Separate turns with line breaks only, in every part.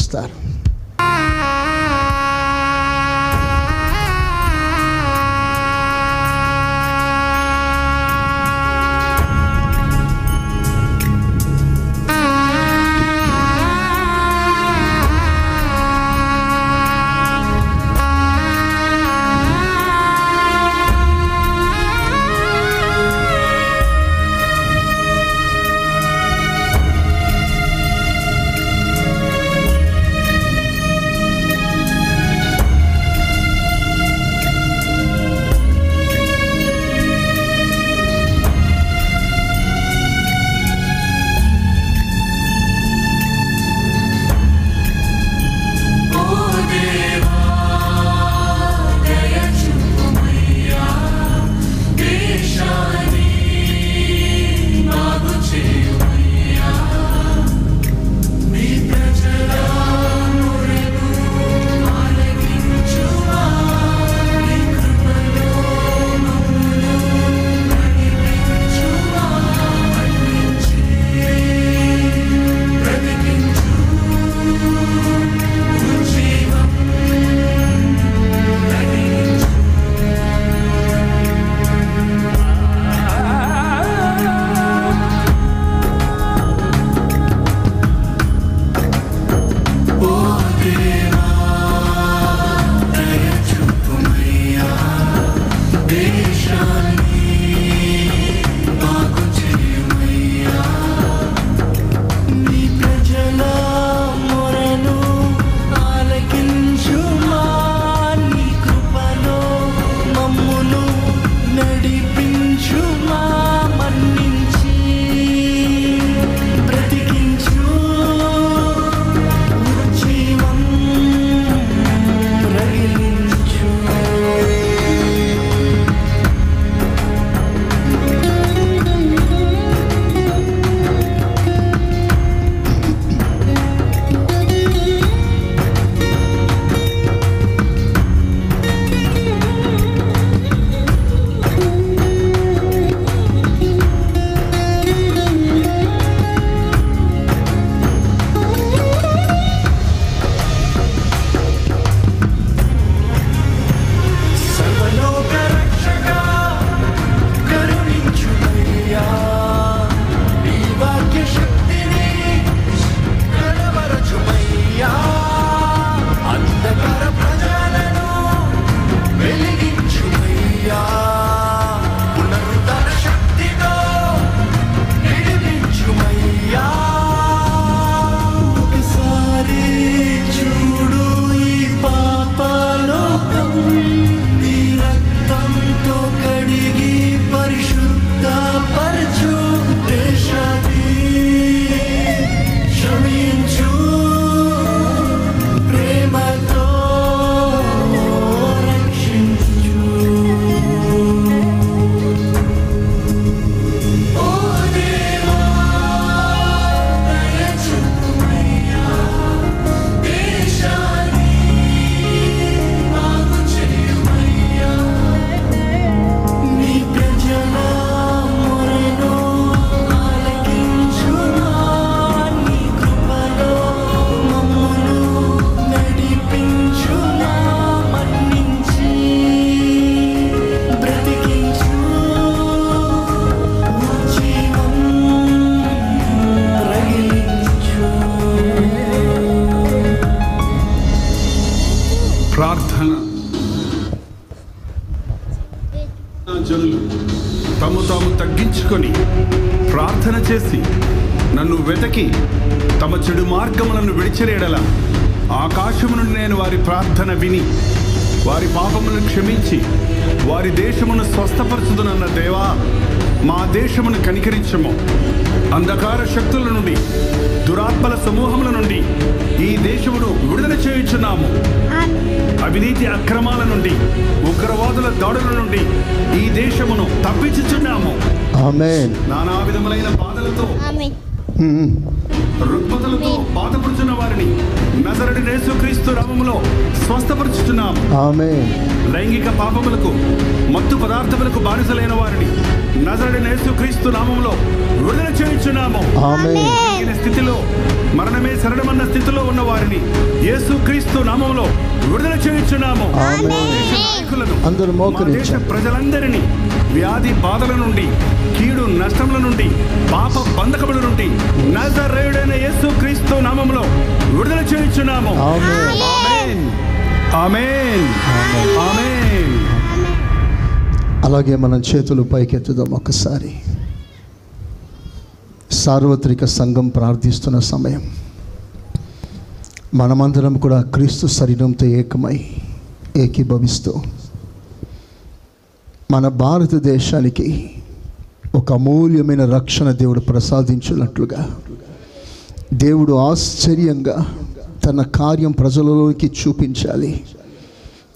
ఆశీర్వదిస్తారు.
ప్రార్థన. జనులు తమ తాము తగ్గించుకొని ప్రార్థన చేసి నన్ను వెతకి తమ చెడు మార్గములను విడిచిరేడల ఆకాశము నుండి నేను వారి ప్రార్థన విని వారి పాపములను క్షమించి వారి దేశమును స్వస్థపరచుదునన్న దేవా, మా దేశమును కనికరించము. అంధకార శక్తుల నుండి, దురాత్మల సమూహముల నుండి ఈ దేశమును విడుదల చేయుచున్నాము. అవినీతి అక్రమాల నుండి, ఉగ్రవాదుల దాడుల నుండి ఈ దేశమును తప్పించుచున్నాము.
ఆమేన్.
నానా విధములైన బాధలతో, రుగ్మతలతో బాధపడుచున్న వారిని నజరేయుడైన యేసుక్రీస్తు నామములో స్వస్థపరచుచున్నాము.
ఆమేన్.
లైంగిక పాపములకు, మత్తు పదార్థములకు బానిసలైన వారిని నజరేయుడైన యేసుక్రీస్తు నామములో విడుదల చేయుచున్నాము.
ఆమేన్.
తగిన స్థితిలో, మరణమే శరణమన్న స్థితిలో ఉన్న వారిని యేసుక్రీస్తు నామములో విడుదల చేయుచున్నాము. దేశ ప్రజలందరినీ వ్యాధి బాధల నుండి, కీడు నష్టముల నుండి, పాప బంధకముల నుండి నజరేయుడైన యేసుక్రీస్తు నామములో విడుదల చేయుచున్నాము. ఆమేన్, ఆమేన్, ఆమేన్.
అలాగే మనం చేతులు పైకెత్తుదాం. ఒకసారి సార్వత్రిక సంఘం ప్రార్థిస్తున్న సమయం, మనమందరం కూడా క్రీస్తు శరీరంతో ఏకీభవిస్తూ మన భారతదేశానికి ఒక అమూల్యమైన రక్షణ దేవుడు ప్రసాదించినట్లుగా, దేవుడు ఆశ్చర్యంగా తన కార్యం ప్రజలలోకి చూపించాలి.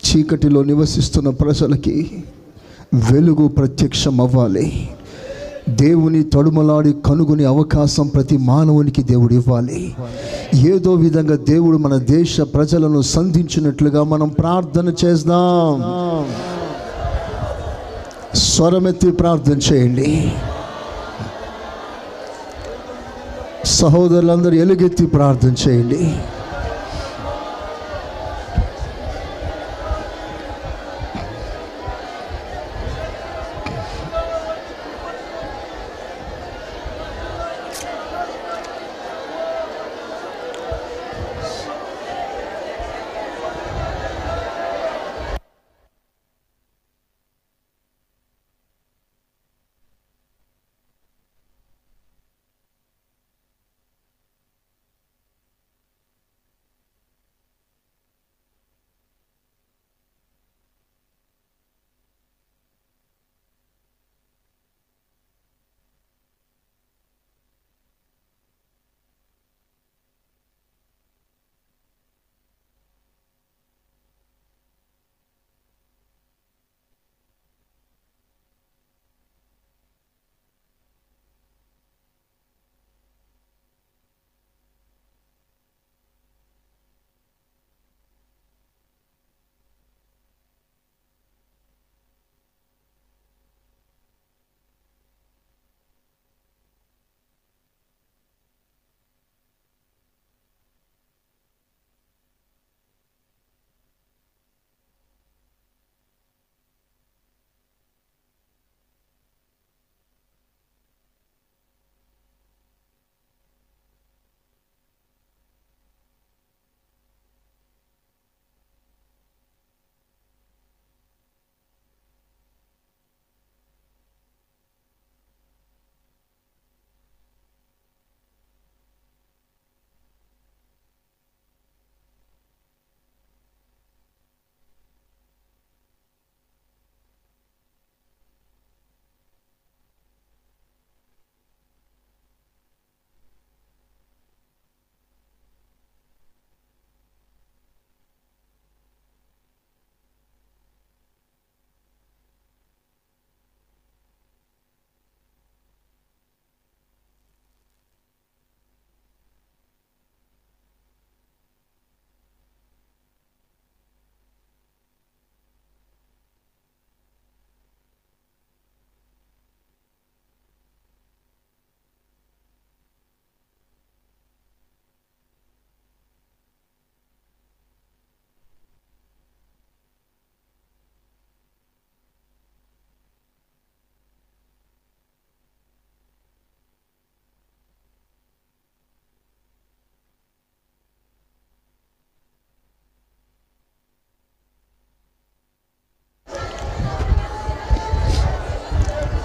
చీకటిలో నివసిస్తున్న ప్రజలకి వెలుగు ప్రత్యక్షం అవ్వాలి. దేవుని తడుమలాడి కనుగొనే అవకాశం ప్రతి మానవునికి దేవుడు ఇవ్వాలి. ఏదో విధంగా దేవుడు మన దేశ ప్రజలను సంధించినట్లుగా మనం ప్రార్థన చేద్దాం. స్వరమెత్తి ప్రార్థన చేయండి. సహోదరులందరూ ఎలుగెత్తి ప్రార్థన చేయండి.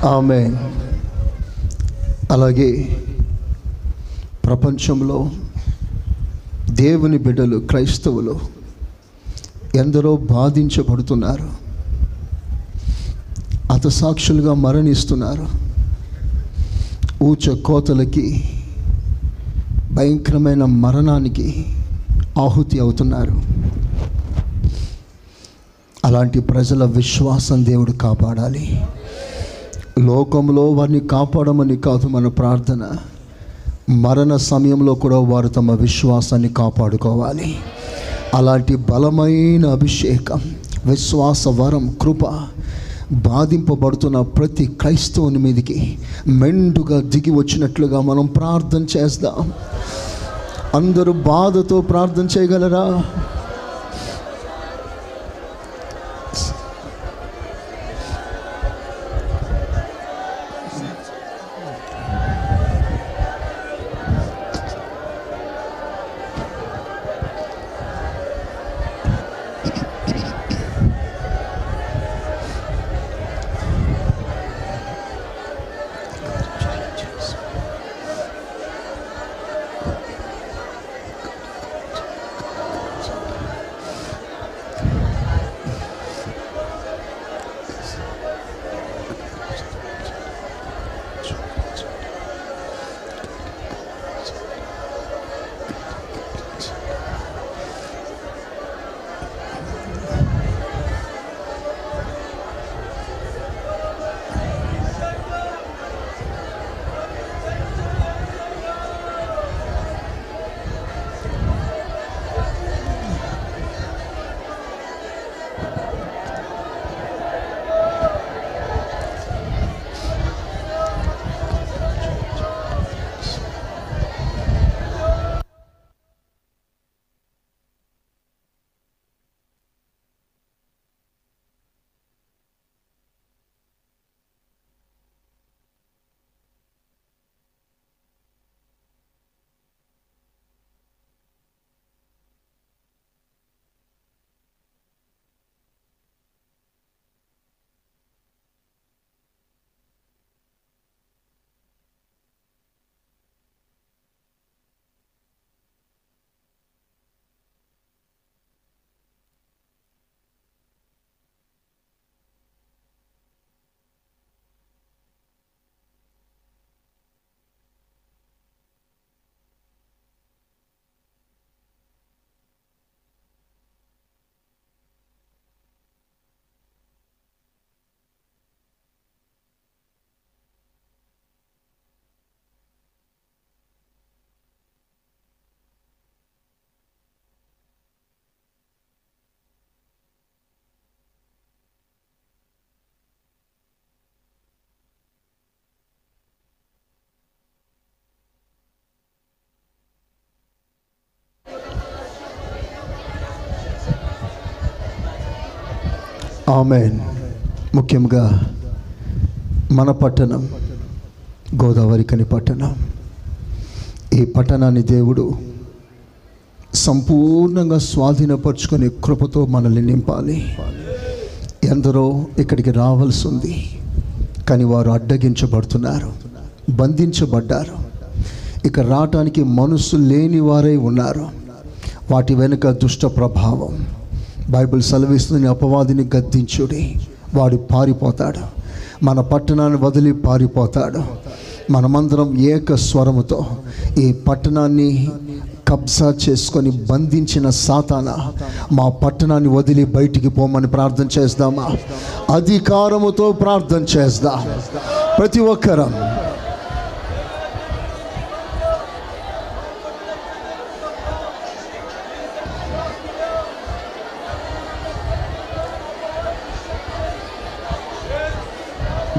ఆమేన్. అలాగే ప్రపంచంలో దేవుని బిడ్డలు, క్రైస్తవులు ఎందరో బాధించబడుతున్నారు, హతసాక్షులుగా మరణిస్తున్నారు, ఊచ కోతలకి, భయంకరమైన మరణానికి ఆహుతి అవుతున్నారు. అలాంటి ప్రజల విశ్వాసం దేవుడు కాపాడాలి. లోకంలో వారిని కాపాడమని కాదు మన ప్రార్థన, మరణ సమయంలో కూడా వారు తమ విశ్వాసాన్ని కాపాడుకోవాలి. అలాంటి బలమైన అభిషేకం, విశ్వాస వరం, కృప బాధింపబడుతున్న ప్రతి క్రైస్తవుని మీదకి మెండుగా దిగి వచ్చినట్లుగా మనం ప్రార్థన చేద్దాం. అందరూ బాధతో ప్రార్థన చేయగలరా? ఆమేన్. ముఖ్యంగా మన పట్టణం గోదావరిఖని పట్టణం. ఈ పట్టణాన్ని దేవుడు సంపూర్ణంగా స్వాధీనపరుచుకునే కృపతో మనల్ని నింపాలి. ఎందరో ఇక్కడికి రావాల్సి ఉంది, కానీ వారు అడ్డగించబడుతున్నారు, బంధించబడ్డారు. ఇక రావటానికి మనసు లేని వారై ఉన్నారు. వాటి వెనుక దుష్ట ప్రభావం. బైబిల్ సెలవిస్తుంది, అపవాదిని గద్దించుడి, వాడు పారిపోతాడు. మన పట్టణాన్ని వదిలి పారిపోతాడు. మనమందరం ఏక స్వరముతో ఈ పట్టణాన్ని కబ్జా చేసుకొని బంధించిన సాతానా, మా పట్టణాన్ని వదిలి బయటికి పోమని ప్రార్థన చేద్దామా? అధికారముతో ప్రార్థన చేద్దాం ప్రతి ఒక్కరం.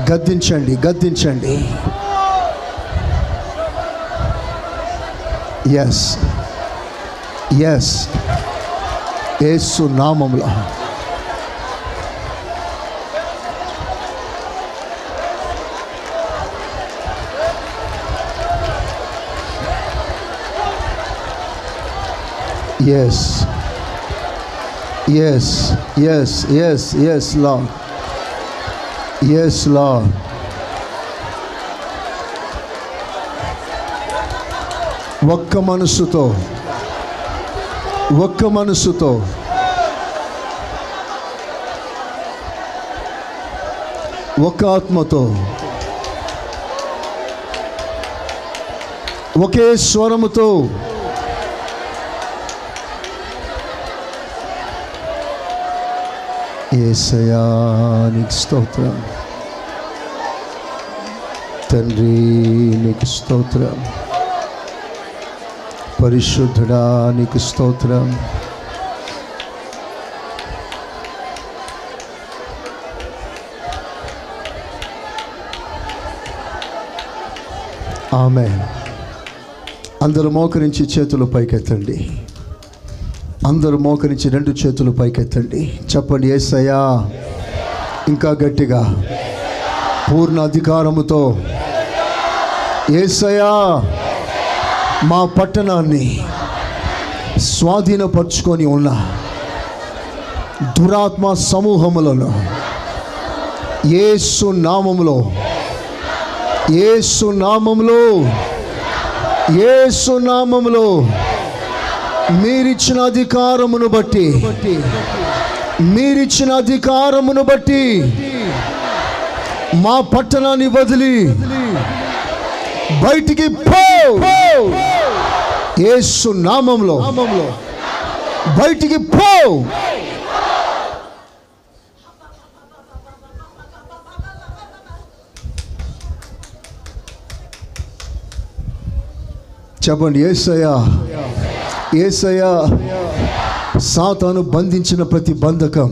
గద్దించండి, గద్దించండి. ఎస్ ఎస్, యేసు నామములో yes yes yes yes yes lord, yes lord. ఒక్క మనసుతో, ఒక్క మనసుతో ఒక ఆత్మతో ఒకే స్వరముతో యేసయ్యా నీకు స్తోత్రం, తండ్రి నీకు స్తోత్రం, పరిశుద్ధుడా నీకు స్తోత్రం. ఆమేన్. అందరూ మోకరించి చేతులు పైకెత్తండి. అందరూ మోకరించి 2 చేతులు పైకెత్తండి. చెప్పండి, యేసయ్యా. ఇంకా గట్టిగా, పూర్ణ అధికారముతో యేసయ్యా మా పట్టణాన్ని స్వాధీనపరుచుకొని ఉన్న దురాత్మ సమూహములను యేసు నామములో యేసు నామములో యేసు నామములో మీరిచ్చిన అధికారమును బట్టి మీరిచ్చిన అధికారమును బట్టి మా పట్టణాన్ని వదిలి బయటికి పో. యేసు నామములో బయటికి పో. చెప్పండి, యేసయ్యా. యేసయ్యా, సాతాను బంధించిన ప్రతి బంధకం,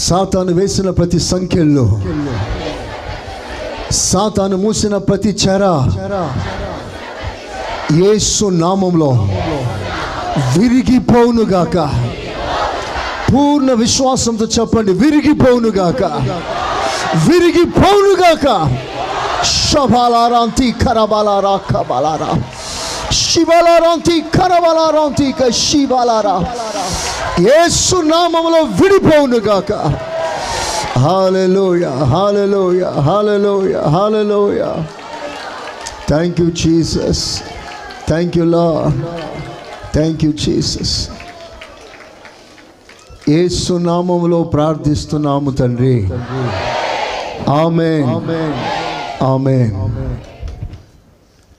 సాతాను వేసిన ప్రతి సంఖ్యల్లో, సాతాను మూసిన ప్రతి చెర యేసు నామములో విరిగిపోవునుగాక. పూర్ణ విశ్వాసంతో చెప్పండి, విరిగిపోవునుగాక, విరిగిపోవునుగాక. షబాలారాంతి కరబాలారా కబాలారా శిబాలారాంతి కరబాలారాంతి శిబాలారా యేసు నామములో విడిపోవునుగాక. Hallelujah, hallelujah, hallelujah, hallelujah. Thank you Jesus. Thank you Lord. Thank you Jesus. యేసు నామములో ప్రార్థిస్తున్నాము తండ్రి. ఆమేన్, ఆమేన్.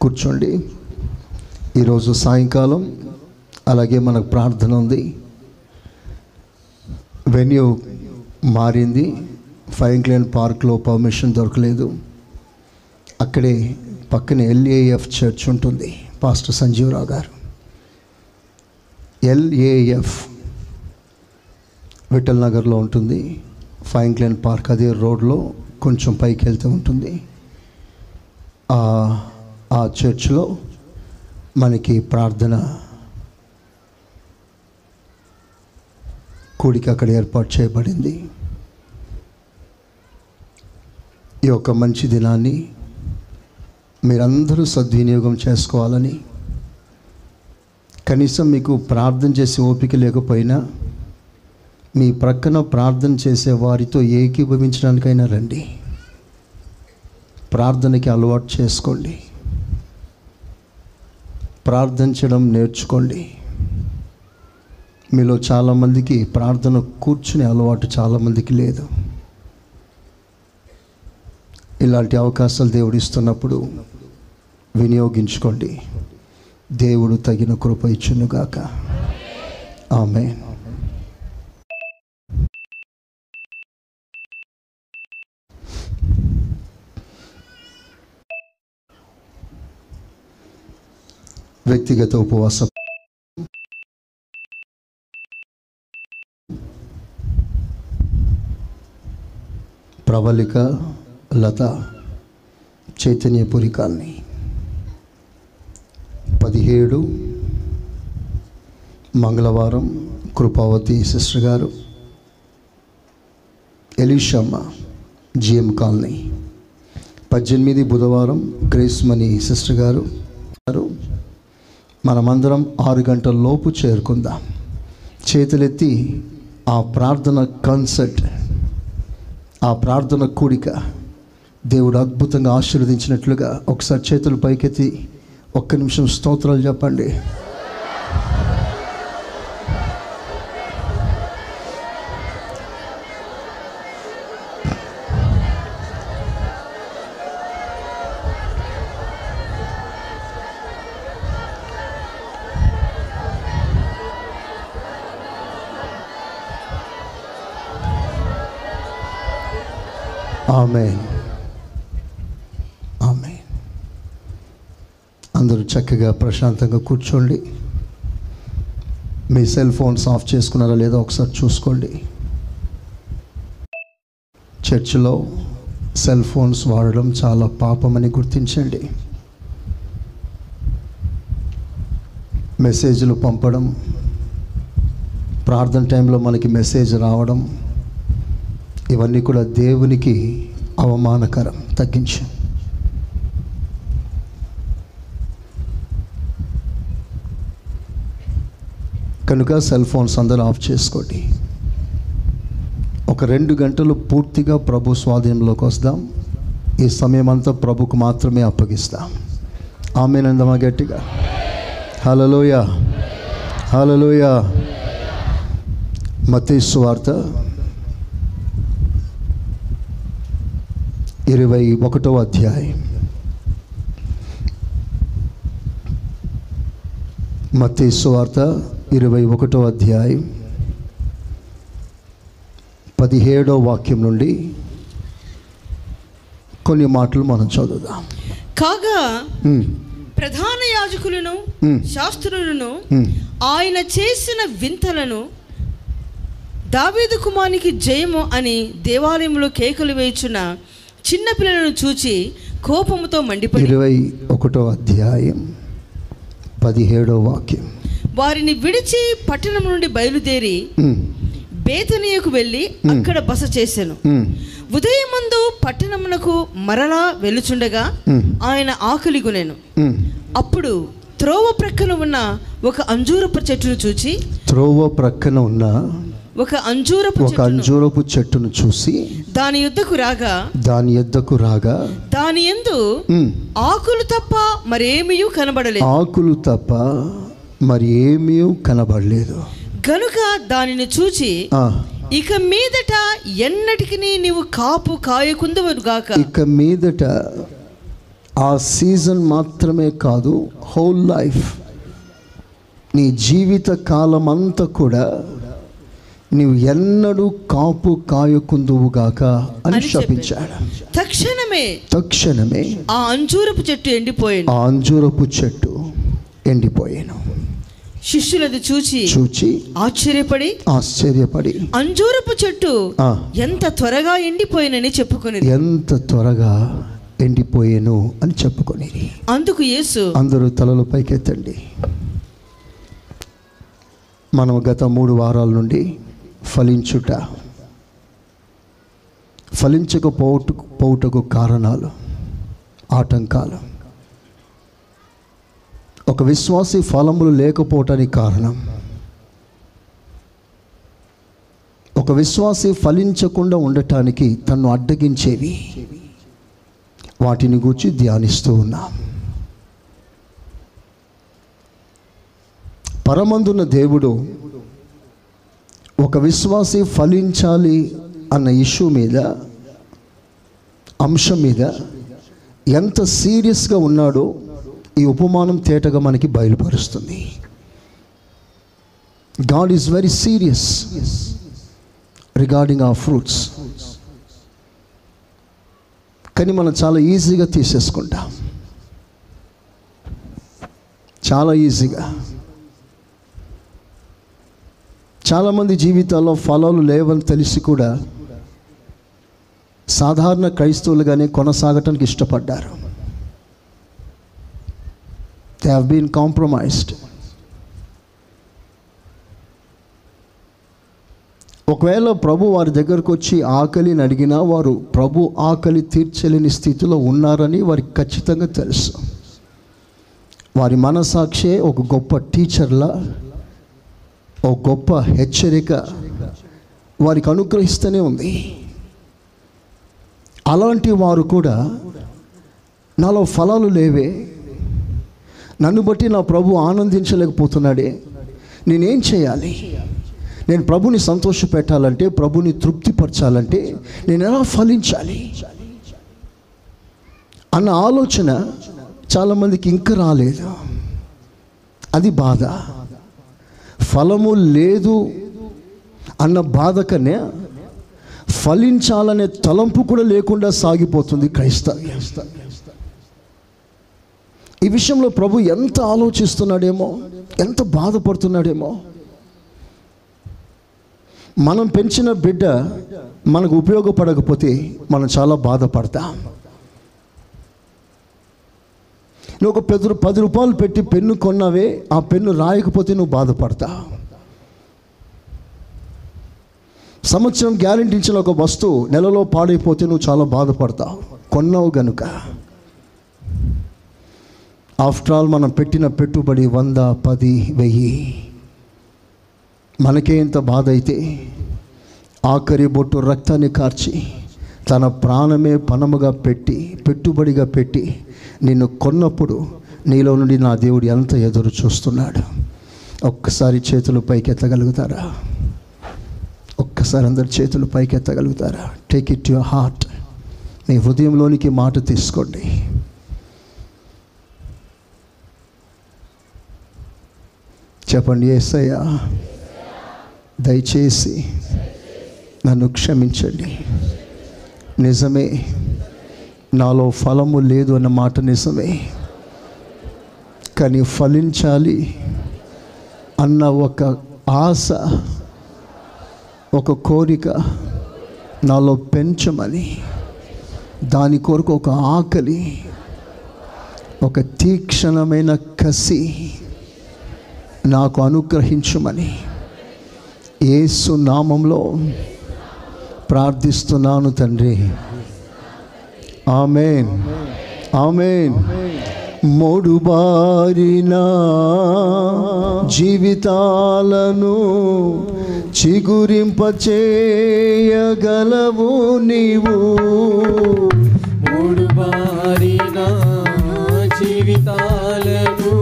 కూర్చోండి. ఈరోజు సాయంకాలం అలాగే మనకు ప్రార్థన ఉంది. వెన్యూ మారింది. ఫైంక్లైన్ పార్క్లో పర్మిషన్ దొరకలేదు. అక్కడే పక్కనే LAF చర్చ్ ఉంటుంది. పాస్టర్ సంజీవరావు గారు. LAF విఠల్ నగర్లో ఉంటుంది. ఫైంక్లైన్ పార్క్ అదే రోడ్లో కొంచెం పైకి వెళ్తూ ఉంటుంది. ఆ చర్చ్లో మనకి ప్రార్థన కూడిక అక్కడ ఏర్పాటు చేయబడింది. ఈ యొక్క మంచి దినాన్ని మీరందరూ సద్వినియోగం చేసుకోవాలని, కనీసం మీకు ప్రార్థన చేసే ఓపిక లేకపోయినా మీ ప్రక్కన ప్రార్థన చేసే వారితో ఏకీభవించడానికైనా రండి. ప్రార్థనకి అలవాటు చేసుకోండి. ప్రార్థించడం నేర్చుకోండి. మీలో చాలామందికి ప్రార్థన కూర్చునే అలవాటు చాలామందికి లేదు. ఇలాంటి అవకాశాలు దేవుడు ఇస్తున్నప్పుడు వినియోగించుకోండి. దేవుడు తగిన కృప ఇచ్చునుగాక. ఆమేన్. వ్యక్తిగత ఉపవాసం. ప్రవళిక లత, చైతన్యపురి కాలనీ, 17 మంగళవారం కృపావతి సిస్టర్ గారు. ఎలీషమ్మ, GM కాలనీ, 18 బుధవారం గ్రేస్ మనీ సిస్టర్ గారు. మనమందరం 6 గంటల లోపు చేరుకుందాం. చేతులెత్తి ఆ ప్రార్థన కన్సర్ట్, ఆ ప్రార్థన కూడిక దేవుడు అద్భుతంగా ఆశీర్వదించినట్లుగా ఒకసారి చేతులు పైకెత్తి 1 నిమిషం స్తోత్రాలు చెప్పండి. ఆమేన్, ఆమేన్. అందరూ చక్కగా ప్రశాంతంగా కూర్చోండి. మీ సెల్ ఫోన్స్ ఆఫ్ చేసుకున్నారా లేదా ఒకసారి చూసుకోండి. చర్చిలో సెల్ ఫోన్స్ వాడడం చాలా పాపమని గుర్తించండి. మెసేజ్లు పంపడం, ప్రార్థన టైంలో మనకి మెసేజ్ రావడం, ఇవన్నీ కూడా దేవునికి అవమానకరం. తగ్గించు. కనుక సెల్ ఫోన్స్ అందరూ ఆఫ్ చేసుకోండి. ఒక 2 గంటలు పూర్తిగా ప్రభు స్వాధీనంలోకి వస్తాం. ఈ సమయం అంతా ప్రభుకు మాత్రమే అప్పగిస్తాం. ఆమేనందమా గట్టిగా? హల్లెలూయా, హల్లెలూయా. మత్తయి సువార్త 21వ అధ్యాయం. మత్తయి సువార్త 21వ అధ్యాయం 17వ వాక్యం నుండి కొన్ని మాటలు మనం చదువుదాం.
కాగా ప్రధాన యాజకులను శాస్త్రులను ఆయన చేసిన వింతలను, దావీదు కుమారునికి జయము అని దేవాలయంలో కేకలు వేయుచున్న చిన్నపిల్లలను చూచి కోపముతో మండిపోయి
21వ అధ్యాయం 17వ వాక్యం.
వారిని విడిచి పట్టణం నుండి బయలుదేరి బేతనీయకు వెళ్ళి అక్కడ బస చేసెను. ఉదయమందు పట్టణమునకు మరలా వెళ్ళుచుండగా ఆయన ఆకలిగొనెను. అప్పుడు త్రోవ ప్రక్కన ఉన్న ఒక అంజూరపు చెట్టును చూచి ఒక అంజూరపు చెట్టును చూసి దాని యొద్దకు రాగా దాని యందు ఆకులు తప్ప మరేమీ కనబడలేదు. గనుక దానిని చూచి ఇక మీదట ఎన్నటికి నీవు కాపు కాయకుందువు గాక.
ఇక మీదట ఆ సీజన్ మాత్రమే కాదు, హోల్ లైఫ్, నీ జీవిత కాలం అంతా కూడా నీవు ఎన్నడూ కాపు కాయకుందువు గాక అని శపించాడు. తక్షణమే
ఆ అంజూరపు చెట్టు ఎండిపోయాను. శిష్యులది చూచి ఆశ్చర్యపడి అంజూరపు చెట్టు ఎంత త్వరగా ఎండిపోయినని చెప్పుకొని
ఎండిపోయేను అని చెప్పుకొని
అందుకు యేసు,
అందరూ తలలు పైకెత్తండి. మనం గత 3 వారాల నుండి ఫలించకపోవటకు కారణాలు, ఆటంకాలు, ఒక విశ్వాసి ఫలములు లేకపోవటానికి కారణం, ఒక విశ్వాసి ఫలించకుండా ఉండటానికి తన్ను అడ్డగించేవి, వాటిని గురించి ధ్యానిస్తూ ఉన్నాం. పరమందున్న దేవుడు ఒక విశ్వాసి ఫలించాలి అన్న ఇష్యూ మీద, అంశం మీద ఎంత సీరియస్గా ఉన్నాడో ఈ ఉపమానం తేటగా మనకి బయలుపరుస్తుంది. God is very serious regarding our fruits. కానీ మనం చాలా ఈజీగా తీసేసుకుంటాం, చాలా ఈజీగా. చాలామంది జీవితాల్లో ఫలాలు లేవని తెలిసి కూడా సాధారణ క్రైస్తవులుగానే కొనసాగటానికి ఇష్టపడ్డారు. They have been compromised. ఒకవేళ ప్రభు వారి దగ్గరకు వచ్చి ఆకలిని అడిగినా వారు ప్రభు ఆకలి తీర్చలేని స్థితిలో ఉన్నారని వారికి ఖచ్చితంగా తెలుసు. వారి మనసాక్షే ఒక గొప్ప టీచర్లా, ఒక గొప్ప హెచ్చరిక వారికి అనుగ్రహిస్తూనే ఉంది. అలాంటి వారు కూడా నాలో ఫలాలు లేవే, నన్ను బట్టి నా ప్రభు ఆనందించలేకపోతున్నాడే, నేనేం చేయాలి? నేను ప్రభుని సంతోషపెట్టాలంటే, ప్రభుని తృప్తిపరచాలంటే నేను ఎలా ఫలించాలి అన్న ఆలోచన చాలామందికి ఇంకా రాలేదు. అది బాధ. ఫలము లేదు అన్న బాధ కన్నా ఫలించాలనే తలంపు కూడా లేకుండా సాగిపోతుంది క్రైస్తవ్యం. ఈ విషయంలో ప్రభు ఎంత ఆలోచిస్తున్నాడేమో, ఎంత బాధపడుతున్నాడేమో. మనం పెంచిన బిడ్డ మనకు ఉపయోగపడకపోతే మనం చాలా బాధపడతాం. నువ్వు ఒక 10 రూపాయలు పెట్టి పెన్ను కొన్నావే, ఆ పెన్ను రాయకపోతే నువ్వు బాధపడతావు. సంవత్సరం గ్యారెంటీ ఇచ్చిన ఒక వస్తువు నెలలో పాడైపోతే నువ్వు చాలా బాధపడతావు, కొన్నావు గనుక. ఆఫ్టర్ ఆల్ మనం పెట్టిన పెట్టుబడి 100, 10, 1000. మనకే ఇంత బాధ అయితే ఆఖరి బొట్టు రక్తాన్ని కార్చి తన ప్రాణమే పణముగా పెట్టి పెట్టుబడిగా పెట్టి నిన్ను కొన్నప్పుడు నీలో నుండి నా దేవుడు ఎంత ఎదురు చూస్తున్నాడు. ఒక్కసారి చేతులు పైకి ఎత్తగలుగుతారా? ఒక్కసారి అందరు చేతులు పైకి ఎత్తగలుగుతారా? Take it your heart. మీ హృదయంలోనికి మాట తీసుకోండి. చెప్పండి, యేసయ్యా దయచేసి నన్ను క్షమించండి. నిజమే, నాలో ఫలము లేదు అన్న మాట నిజమే. కానీ ఫలించాలి అన్న ఒక ఆశ, ఒక కోరిక నాలో పెంచమని, దాని కొరకు ఒక ఆకలి, ఒక తీక్షణమైన కసి నాకు అనుగ్రహించమని యేసు నామంలో ప్రార్థిస్తున్నాను తండ్రి. ఆమేన్, ఆమేన్. మోడుబారిన జీవితాలను చిగురింపచేయగలవు నీవు.
మోడుబారిన జీవితాలను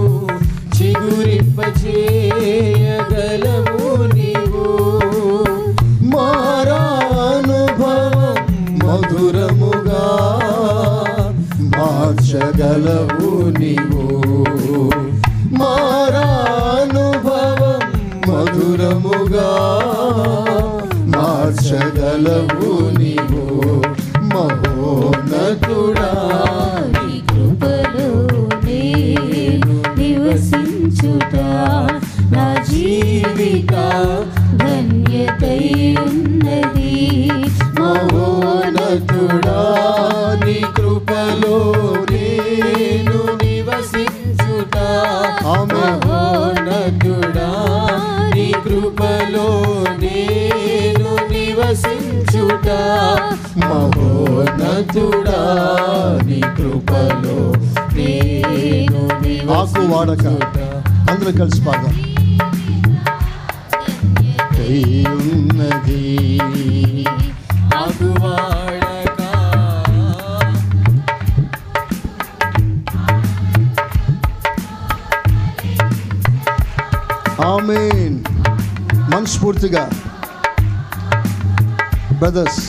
చిగురింపచేయగలవు నీవు.
మారానుభవం మధురముగా మార్చగలవు నీవు. మారానుభవం మధురముగా మార్చగలవు నీవు. మహోన్నతుడా
నీ కృపలో నేను నివసించుట నా జీవిత ధన్యతై ఉన్నది.
మహోన్నతుడా నీ కృపలో నేను నివసించుట.
మహోన్నతుడా నీ కృపలో నేను నివసించుట.
మహోన్నతుడా నీ కృపలో
నేను
ఆకు వాడక అందరూ కలిసి పాడదాం. ఉన్నది
ఆకువాడక
ఆమేన్. మనస్ఫూర్తిగా బ్రదర్స్,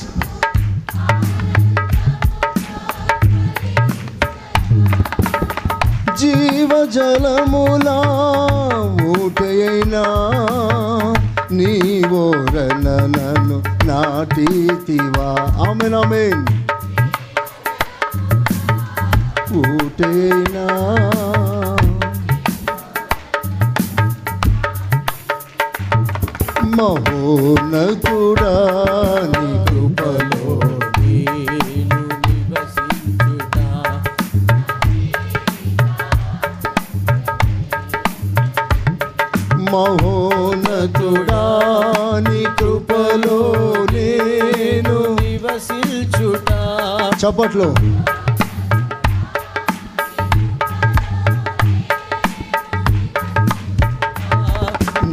జీవజలములా ఊటైనా నీవోరన నన్ను నాటితివా. ఆమేన్, ఆమేన్. ఊటైనా మహోన్నతుడా నీ కృపలో
నేను నివసించుట.
మహోన్నతుడా నీ కృపలో నేను
నివసించుట.
చప్పట్లు.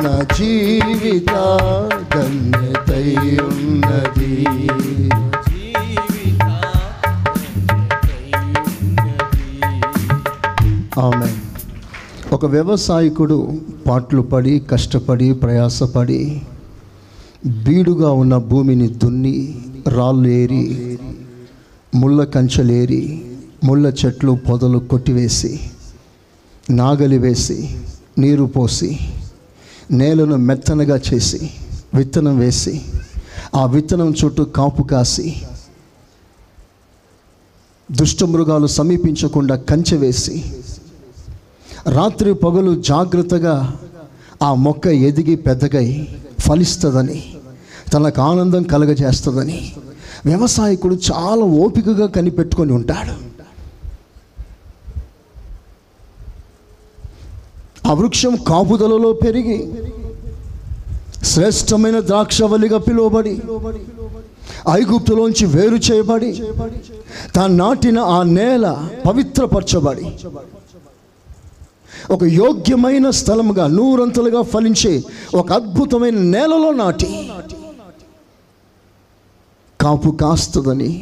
నా జీవిత ధన్యతై ఉన్నది.
జీవిత
ఆమేన్. ఒక వ్యవసాయకుడు పాట్లు పడి కష్టపడి ప్రయాసపడి బీడుగా ఉన్న భూమిని దున్ని రాళ్ళు ఏరి ముళ్ళ కంచెలేరి ముళ్ళ చెట్లు పొదలు కొట్టివేసి నాగలి వేసి నీరు పోసి నేలను మెత్తనగా చేసి విత్తనం వేసి ఆ విత్తనం చుట్టూ కాపు కాసి దుష్టమృగాలు సమీపించకుండా కంచె వేసి రాత్రి పగలు జాగ్రత్తగా ఆ మొక్క ఎదిగి పెద్దగై ఫలిస్తుందని తనకు ఆనందం కలగజేస్తుందని వ్యవసాయకుడు చాలా ఓపికగా కనిపెట్టుకొని ఉంటాడు. ఆ వృక్షం కాపుదలలో పెరిగి శ్రేష్టమైన ద్రాక్షవల్లిగా పిలువబడి ఐగుప్తులోంచి వేరు చేయబడి తాను నాటిన ఆ నేల పవిత్రపరచబడి ఒక యోగ్యమైన స్థలముగా నూరంతలుగా ఫలించే ఒక అద్భుతమైన నేలలో నాటి కాపు కాస్తుందని,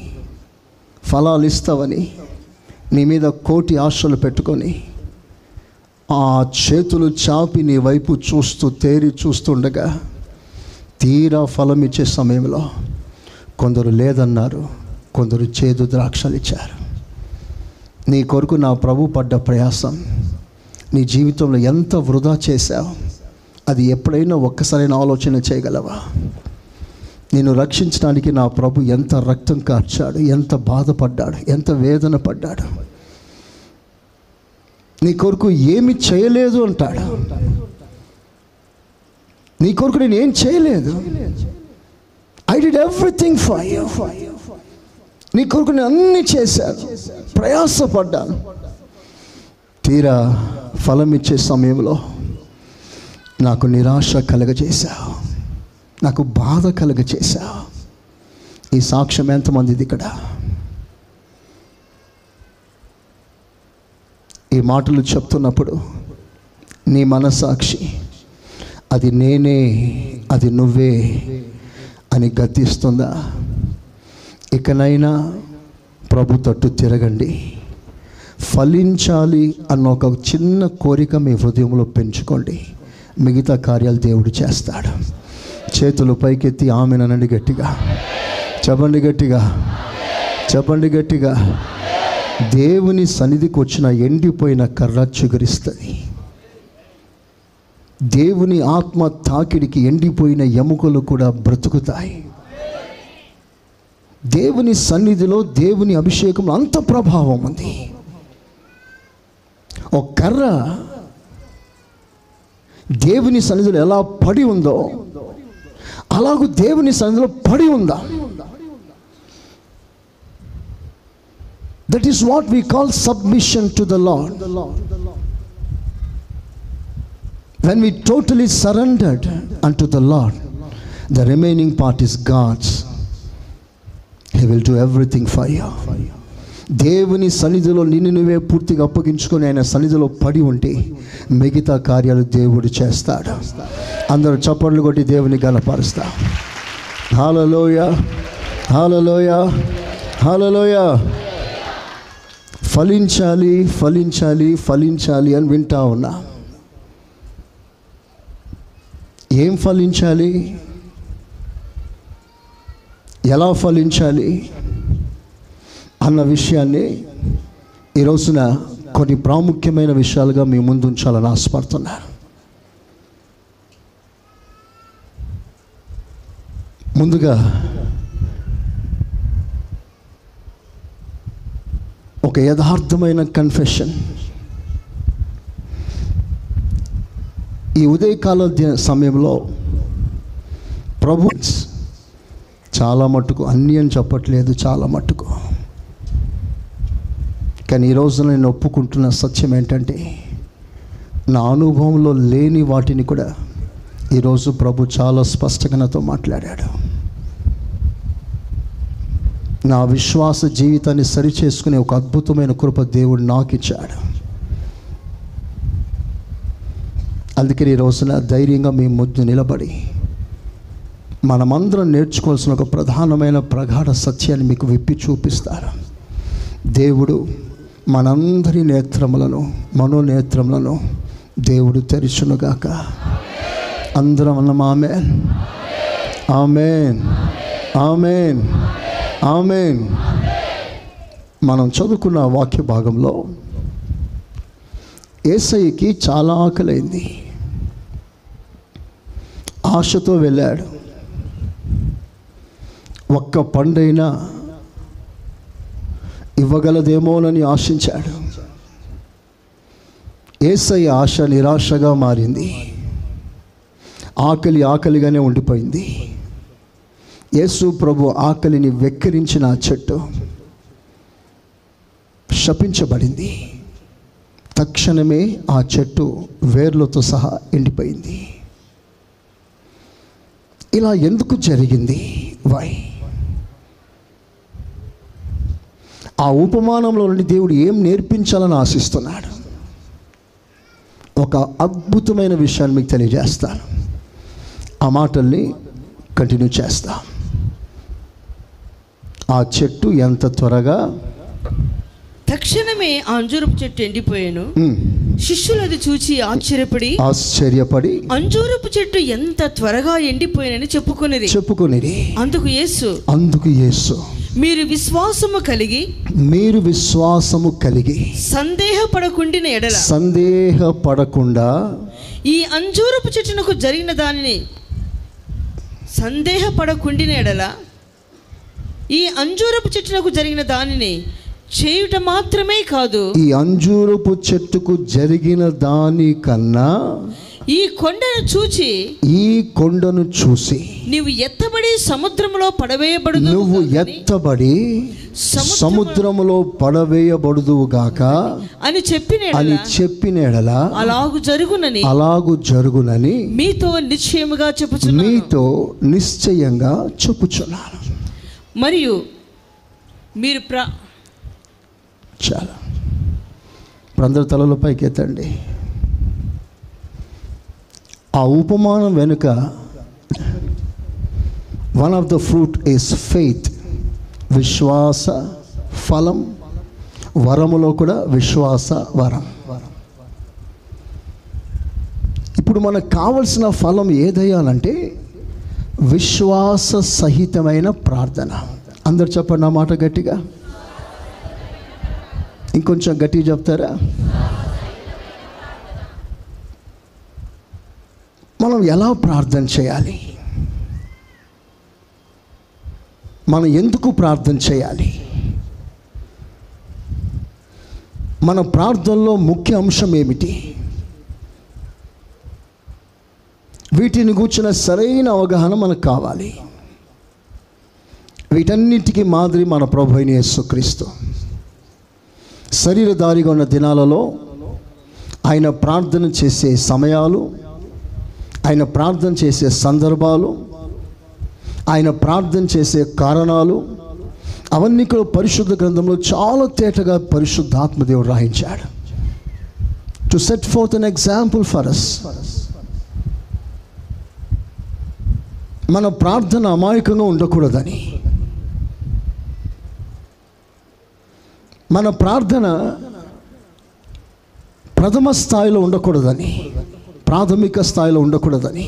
ఫలాలు ఇస్తావని నీ మీద కోటి ఆశలు పెట్టుకొని ఆ చేతులు చాపి నీ వైపు చూస్తూ తేరి చూస్తుండగా తీరా ఫలం ఇచ్చే సమయంలో కొందరు లేదన్నారు, కొందరు చేదు ద్రాక్షలు ఇచ్చారు. నీ కొరకు నా ప్రభు పడ్డ ప్రయాసం నీ జీవితంలో ఎంత వృధా చేశావు, అది ఎప్పుడైనా ఒక్కసారైనా ఆలోచన చేయగలవా? నేను రక్షించడానికి నా ప్రభు ఎంత రక్తం కార్చాడు, ఎంత బాధపడ్డాడు, ఎంత వేదన పడ్డాడు. నీ కొరకు ఏమి చేయలేదు అంటాడు. నీ కొరకు నేను ఏం చేయలేదు, I did everything for you. నీ కొరకు నేను అన్నీ చేశాను, ప్రయాసపడ్డాను. తీరా ఫలం ఇచ్చే సమయంలో నాకు నిరాశ కలగజేశావు, నాకు బాధ కలగజేశావు. ఈ సాక్ష్యం ఎంతమందిది ఇక్కడ? ఈ మాటలు చెప్తున్నప్పుడు నీ మనస్సాక్షి అది నేనే, అది నువ్వే అని గద్దిస్తుందా? ఇకనైనా ప్రభు తట్టు తిరగండి. ఫలించాలి అన్న ఒక చిన్న కోరిక మీ హృదయంలో పెంచుకోండి. మిగతా కార్యాలు దేవుడు చేస్తాడు. చేతులు పైకెత్తి ఆమెనండి గట్టిగా చెప్పండి, గట్టిగా చెప్పండి, గట్టిగా. దేవుని సన్నిధికి వచ్చిన ఎండిపోయిన కర్ర చిగురిస్తుంది. దేవుని ఆత్మ తాకిడికి ఎండిపోయిన ఎముకలు కూడా బ్రతుకుతాయి. దేవుని సన్నిధిలో దేవుని అభిషేకంలో అంత ప్రభావం ఉంది. ఒక కర్ర దేవుని సన్నిధిలో ఎలా పడి ఉందో అలాగూ దేవుని సన్నిధిలో పడి ఉందా? That is what we call submission to the lord. When we totally surrendered unto the Lord, the remaining part is God's. He will do everything for you. దేవుని సన్నిధిలో నిన్ను నువ్వే పూర్తిగా అప్పగించుకొని ఆయన సన్నిధిలో పడి ఉంటే మిగతా కార్యాలు దేవుడు చేస్తాడు. అందరూ చప్పట్లు కొట్టి దేవుని గణపరుస్తా. హల్లెలూయా, హల్లెలూయా, హల్లెలూయా. ఫలించాలి, ఫలించాలి, ఫలించాలి అని వింటా ఉన్నా. ఏం ఫలించాలి, ఎలా ఫలించాలి అన్న విషయాన్ని ఈ రోజున కొన్ని ప్రాముఖ్యమైన విషయాలుగా మీ ముందు ఉంచాలని ఆశపడుతున్నాను. ముందుగా ఒక యథార్థమైన కన్ఫెషన్. ఈ ఉదయకాల సమయంలో ప్రభు చాలా మట్టుకు అన్నీ అని చెప్పట్లేదు, చాలా మట్టుకు. కానీ ఈరోజు నేను ఒప్పుకుంటున్న సత్యం ఏంటంటే నా అనుభవంలో లేని వాటిని కూడా ఈరోజు ప్రభు చాలా స్పష్టంగా నాతో మాట్లాడాడు. నా విశ్వాస జీవితాన్ని సరిచేసుకునే ఒక అద్భుతమైన కృప దేవుడు నాకు ఇచ్చాడు. అందుకని ఈ రోజున ధైర్యంగా మీ ముందు నిలబడి మనమందరం నేర్చుకోవాల్సిన ఒక ప్రధానమైన ప్రగాఢ సత్యాన్ని మీకు విప్పి చూపిస్తారు. దేవుడు మనందరి నేత్రములను, మనోనేత్రములను దేవుడు తెరిచునుగాక. అందరం అన్నాం ఆమేన్, ఆమేన్, ఆమేన్, ఆమేన్. మనం చదువుకున్న వాక్య భాగంలో యేసయ్యకి చాలా ఆకలైంది. ఆశతో వెళ్ళాడు. ఒక్క పండైనా ఇవ్వగలదేమోనని ఆశించాడు. యేసయ్య ఆశ నిరాశగా మారింది. ఆకలి ఆకలిగానే ఉండిపోయింది. యేసు ప్రభు ఆకలిని వెక్కిరించిన ఆ చెట్టు శపించబడింది. తక్షణమే ఆ చెట్టు వేర్లతో సహా ఎండిపోయింది. ఇలా ఎందుకు జరిగింది? వై? ఆ ఉపమానంలో నుండి దేవుడు ఏం నేర్పించాలని ఆశిస్తున్నాడు? ఒక అద్భుతమైన విషయాన్ని మీకు తెలియజేస్తాను. ఆ మాటల్ని కంటిన్యూ చేస్తా. ఆ చెట్టు ఎంత త్వరగా,
తక్షణమే ఆ అంజూరపు చెట్టు ఎండిపోయాను. శిష్యులు అది చూచి ఆశ్చర్యపడి అంజూరపు చెట్టు ఎంత త్వరగా ఎండిపోయానని చెప్పుకొనిరి. అందుకు యేసు మీరు విశ్వాసము కలిగి సందేహపడకుండా ఈ అంజూరపు చెట్టునకు జరిగిన దానిని చేయుట మాత్రమే కాదు,
ఈ అంజూరపు చెట్టుకు జరిగిన దానికన్నా
ఈ కొండను చూసి
నువ్వు ఎత్తబడి సముద్రములో పడవేయబడుదువుగాక అని చెప్పిన అలాగు జరుగునని
మీతో
నిశ్చయంగా చెప్పుచున్నాను.
మరియు మీరు
చాలా ఇప్పుడు అందరు తలలో పైకి ఎత్తండి. ఆ ఉపమానం వెనుక one of the fruit is faith. విశ్వాస ఫలం. వరములో కూడా విశ్వాస వరం. ఇప్పుడు మనకు కావలసిన ఫలం ఏదయ్యాలంటే విశ్వాస సహితమైన ప్రార్థన. అందరు చెప్పండి ఆ మాట గట్టిగా. ఇంకొంచెం గట్టిగా చెప్తారా? మనం ఎలా ప్రార్థన చేయాలి? మనం ఎందుకు ప్రార్థన చేయాలి? మన ప్రార్థనలో ముఖ్య అంశం ఏమిటి? వీటిని గూర్చిన సరైన అవగాహన మనకు కావాలి. వీటన్నిటికీ మాదిరి మన ప్రభు అయిన యేసుక్రీస్తు. శరీరధారిగా ఉన్న దినాలలో ఆయన ప్రార్థన చేసే సమయాలు, ఆయన ప్రార్థన చేసే సందర్భాలు, ఆయన ప్రార్థన చేసే కారణాలు అవన్నీ కూడా పరిశుద్ధ గ్రంథంలో చాలా తేటగా పరిశుద్ధాత్మ దేవుడు రాయించాడు. To set fourth an example for us. మన ప్రార్థన అమాయకంగా ఉండకూడదని, మన ప్రార్థన ప్రథమ స్థాయిలో ఉండకూడదని, ప్రాథమిక స్థాయిలో ఉండకూడదని,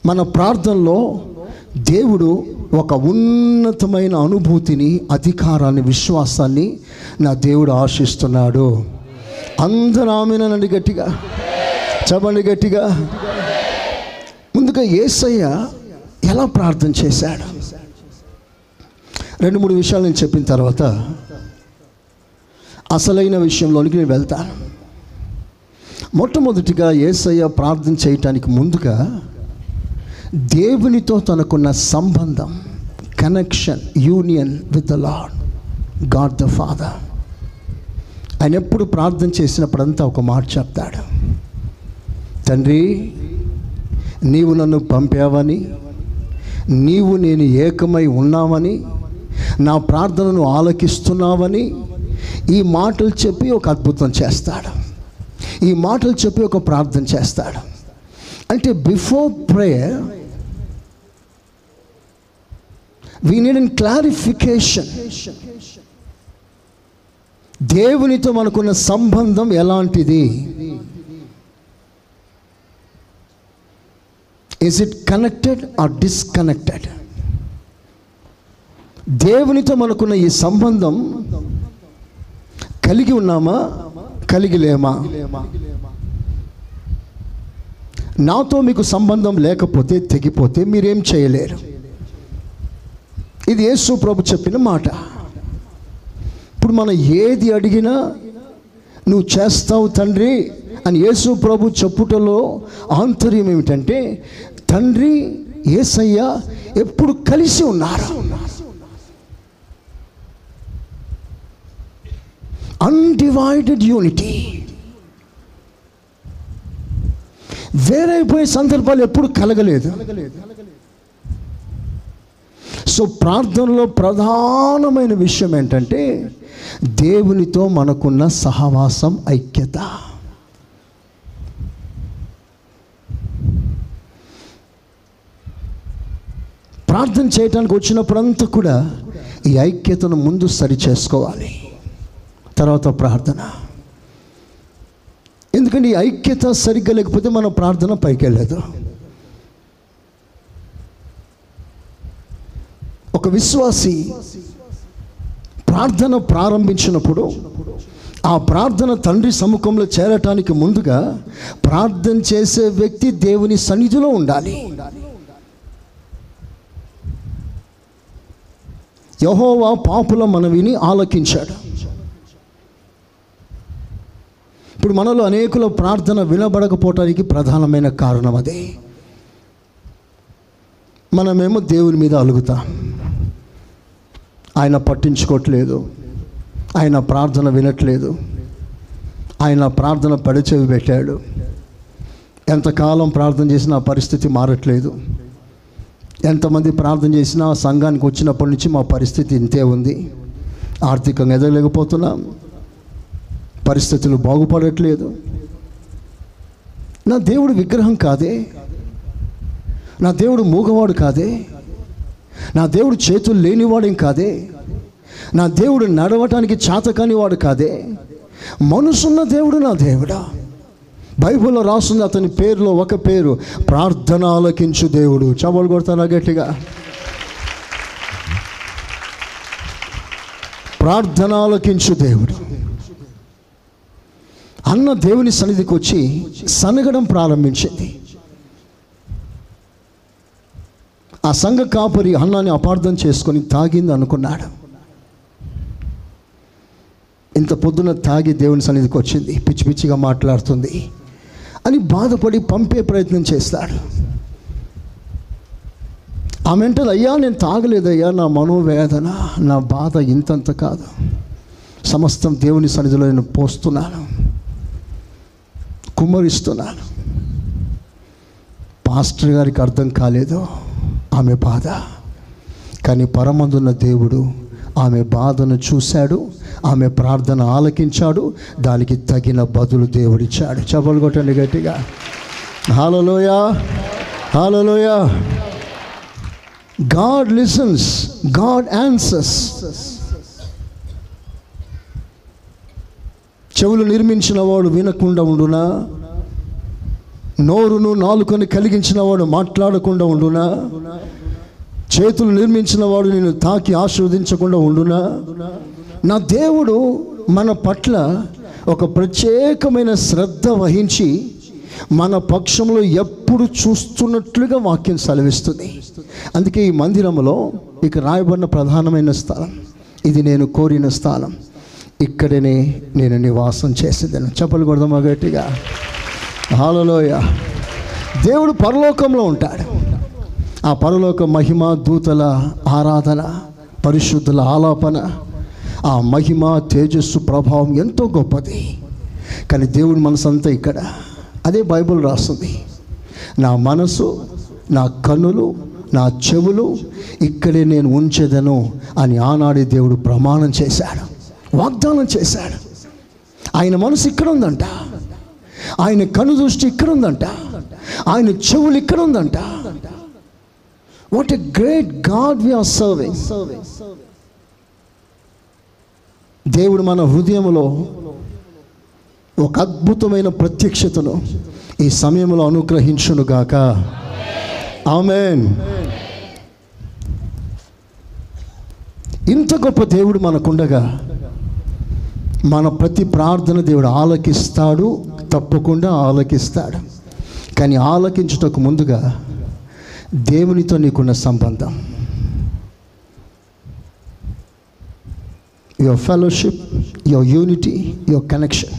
మన ప్రార్థనలో దేవుడు ఒక ఉన్నతమైన అనుభూతిని, అధికారాన్ని, విశ్వాసాన్ని నా దేవుడు ఆశిస్తున్నాడు. అందరూ ఆమేనండి గట్టిగా చెప్పండి గట్టిగా. ముందుగా యేసయ్య ఎలా ప్రార్థన చేశాడు? 2-3 విషయాలు నేను చెప్పిన తర్వాత అసలైన విషయంలోనికి నేను వెళ్తాను. మొట్టమొదటిగా యేసయ్య ప్రార్థన చేయటానికి ముందుగా దేవునితో తనకున్న సంబంధం, connection, union with the lord God the father. ఆయన ఎప్పుడు ప్రార్థన చేసినప్పుడంతా ఒక మాట చెప్తాడు. తండ్రి, నీవు నన్ను పంపావని, నీవు నేను ఏకమై ఉన్నామని, నా ప్రార్థనను ఆలకిస్తున్నావని ఈ మాటలు చెప్పి ఒక అద్భుతం చేస్తాడు. ఈ మాటలు చెప్పి ఒక ప్రార్థన చేస్తాడు. అంటే before prayer we need a clarification. దేవునితో మనకున్న సంబంధం ఎలాంటిది? Is it connected or disconnected? దేవునితో మనకున్న ఈ సంబంధం కలిగి ఉన్నామా, కలిగి లేమా? నాతో మీకు సంబంధం లేకపోతే, తెగిపోతే మీరేం చేయలేరు. ఇది యేసు ప్రభు చెప్పిన మాట. ఇప్పుడు మనం ఏది అడిగినా నువ్వు చేస్తావు తండ్రి అని యేసు ప్రభు చెప్పుటలో ఆంతర్యం ఏమిటంటే, తండ్రి యేసయ్య ఎప్పుడు కలిసి ఉన్నారు. Undivided unity. వేరైపోయే సందర్భాలు ఎప్పుడు కలగలేదు. సో ప్రార్థనలో ప్రధానమైన విషయం ఏంటంటే దేవునితో మనకున్న సహవాసం, ఐక్యత. ప్రార్థన చేయడానికి వచ్చినప్పుడంతా కూడా ఈ ఐక్యతను ముందు సరి చేసుకోవాలి, తర్వాత ప్రార్థన. ఎందుకంటే ఈ ఐక్యత సరిగ్గా లేకపోతే మన ప్రార్థన పైకి వెళ్ళదు. ఒక విశ్వాసి ప్రార్థన ప్రారంభించినప్పుడు ఆ ప్రార్థన తండ్రి సముఖంలో చేరటానికి ముందుగా ప్రార్థన చేసే వ్యక్తి దేవుని సన్నిధిలో ఉండాలి. యెహోవా పాపుల మనవిని ఆలకించాడు. ఇప్పుడు మనలో అనేకుల ప్రార్థన వినబడకపోవటానికి ప్రధానమైన కారణం అదే. మనమేమో దేవుని మీద అలుగుతాం, ఆయన పట్టించుకోవట్లేదు, ఆయన ప్రార్థన వినట్లేదు, ఆయన ప్రార్థన పడిచెవి పెట్టాడు, ఎంతకాలం ప్రార్థన చేసినా ఆ పరిస్థితి మారట్లేదు, ఎంతమంది ప్రార్థన చేసినా సంఘానికి వచ్చినప్పటి నుంచి మా పరిస్థితి ఇంతే ఉంది, ఆర్థికంగా ఎదగలేకపోతున్నాం, పరిస్థితులు బాగుపడట్లేదు. నా దేవుడు విగ్రహం కాదే, నా దేవుడు మూగవాడు కాదే, నా దేవుడు చేతులు లేనివాడేం కాదే, నా దేవుడు నడవటానికి చేతకాని వాడు కాదే, మనసున్న దేవుడు నా దేవుడా. బైబిల్లో రాస్తుంది అతని పేరులో ఒక పేరు, ప్రార్థన ఆలకించు దేవుడు. చవలు కొడతారా గట్టిగా? ప్రార్థన ఆలకించు దేవుడు అన్న దేవుని సన్నిధికి వచ్చి సనగడం ప్రారంభించింది. ఆ సంఘ కాపరి అన్నాన్ని అపార్థం చేసుకొని తాగింది అనుకున్నాడు. ఇంత పొద్దున తాగి దేవుని సన్నిధికి వచ్చింది, పిచ్చి పిచ్చిగా మాట్లాడుతుంది అని బాధపడి పంపే ప్రయత్నం చేస్తాడు. ఆమె అంటది, అయ్యా నేను తాగలేదయ్యా, నా మనోవేదన, నా బాధ ఇంతంత కాదు, సమస్తం దేవుని సన్నిధిలో నేను పోస్తున్నాను, కుమ్మరిస్తున్నాను. పాస్టర్ గారికి అర్థం కాలేదు ఆమె బాధ, కానీ పరమందున్న దేవుడు ఆమె బాధను చూశాడు, ఆమె ప్రార్థన ఆలకించాడు, దానికి తగిన బదులు దేవుడిచ్చాడు. చప్పలు కొట్టండి గట్టిగా. హల్లెలూయా, హల్లెలూయా. God listens, God answers. చెవులు నిర్మించిన వాడు వినకుండా ఉండునా? నోరును నాలుకను కలిగించిన వాడు మాట్లాడకుండా ఉండునా? చేతులు నిర్మించిన వాడు నిన్ను తాకి ఆశీర్వదించకుండా ఉండునా? నా దేవుడు మన పట్ల ఒక ప్రత్యేకమైన శ్రద్ధ వహించి మన పక్షంలో ఎప్పుడు చూస్తున్నట్లుగా వాక్యం సెలవిస్తుంది. అందుకే ఈ మందిరంలో ఇక రాయబడిన ప్రధానమైన స్థలం, ఇది నేను కోరిన స్థలం, ఇక్కడనే నేను నివాసం చేసేదాను. చప్పలు కొడదామా గట్టిగా? హల్లెలూయా. దేవుడు పరలోకంలో ఉంటాడు. ఆ పరలోక మహిమ, దూతల ఆరాధన, పరిశుద్ధుల ఆలాపన, ఆ మహిమ, తేజస్సు, ప్రభావం ఎంతో గొప్పది. కానీ దేవుడి మనసు అంతా ఇక్కడ. అదే బైబిల్ రాస్తుంది, నా మనసు, నా కన్నులు, నా చెవులు ఇక్కడే నేను ఉంచెదను అని ఆనాడే దేవుడు ప్రమాణం చేశాడు, వాగ్దానం చేశాడు. ఆయన మనసు ఇక్కడ ఉందంట, ఆయన కను దృష్టి ఇక్కడ ఉందంట, ఆయన చెవులు ఇక్కడ ఉందంట. What a great God we are serving. దేవుడు మన హృదయంలో ఒక అద్భుతమైన ప్రత్యక్షతను ఈ సమయంలో అనుగ్రహించునుగాక. ఆమేన్. ఇంత గొప్ప దేవుడు మనకుండగా మన ప్రతి ప్రార్థన దేవుడు ఆలకిస్తాడు, తప్పకుండా ఆలకిస్తాడు. కానీ ఆలకించుటకు ముందుగా దేవునితో నీకున్న సంబంధం, your fellowship, your unity, your connection.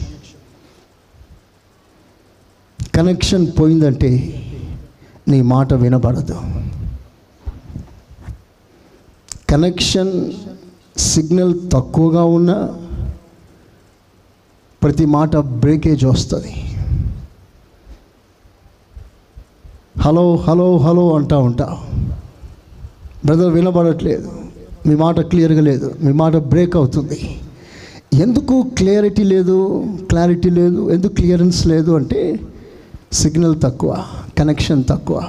Connection పోయిందంటే నీ మాట వినబడదు. కనెక్షన్ సిగ్నల్ తక్కువగా ఉన్నా ప్రతి మాట బ్రేకేజ్ వస్తుంది. హలో హలో హలో అంటూ ఉంటా, బ్రదర్ వినబడట్లేదు, మీ మాట క్లియర్గా లేదు, మీ మాట బ్రేక్ అవుతుంది. ఎందుకు క్లారిటీ లేదు, ఎందుకు క్లియరెన్స్ లేదు అంటే సిగ్నల్ తక్కువ, కనెక్షన్ తక్కువ,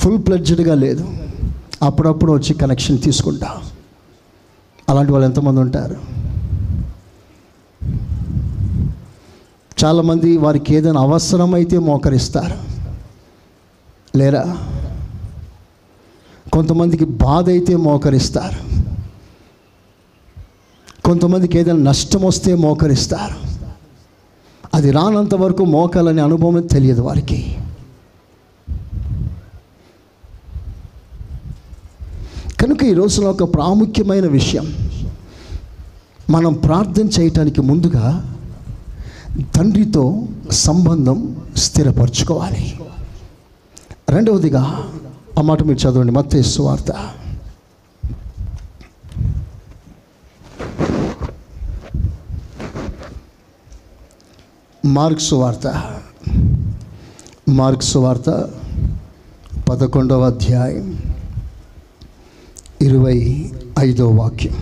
ఫుల్ ప్లెడ్జ్డ్గా లేదు. అప్పుడప్పుడు వచ్చి కనెక్షన్ తీసుకుంటా. అలాంటి వాళ్ళు ఎంతమంది ఉంటారు? చాలామంది వారికి ఏదైనా అవసరమైతే మోకరిస్తారు, లేరా? కొంతమందికి బాధ అయితే మోకరిస్తారు, కొంతమందికి ఏదైనా నష్టం వస్తే మోకరిస్తారు. అది రానంత వరకు మోకాలనే అనుభవం తెలియదు వారికి. కనుక ఈ రోజున ఒక ప్రాముఖ్యమైన విషయం, మనం ప్రార్థన చేయటానికి ముందుగా తండ్రితో సంబంధం స్థిరపరచుకోవాలి. రెండవదిగా ఆ మాట మీరు చదవండి, మత్తయి సువార్త 11వ అధ్యాయం 25వ వాక్యం.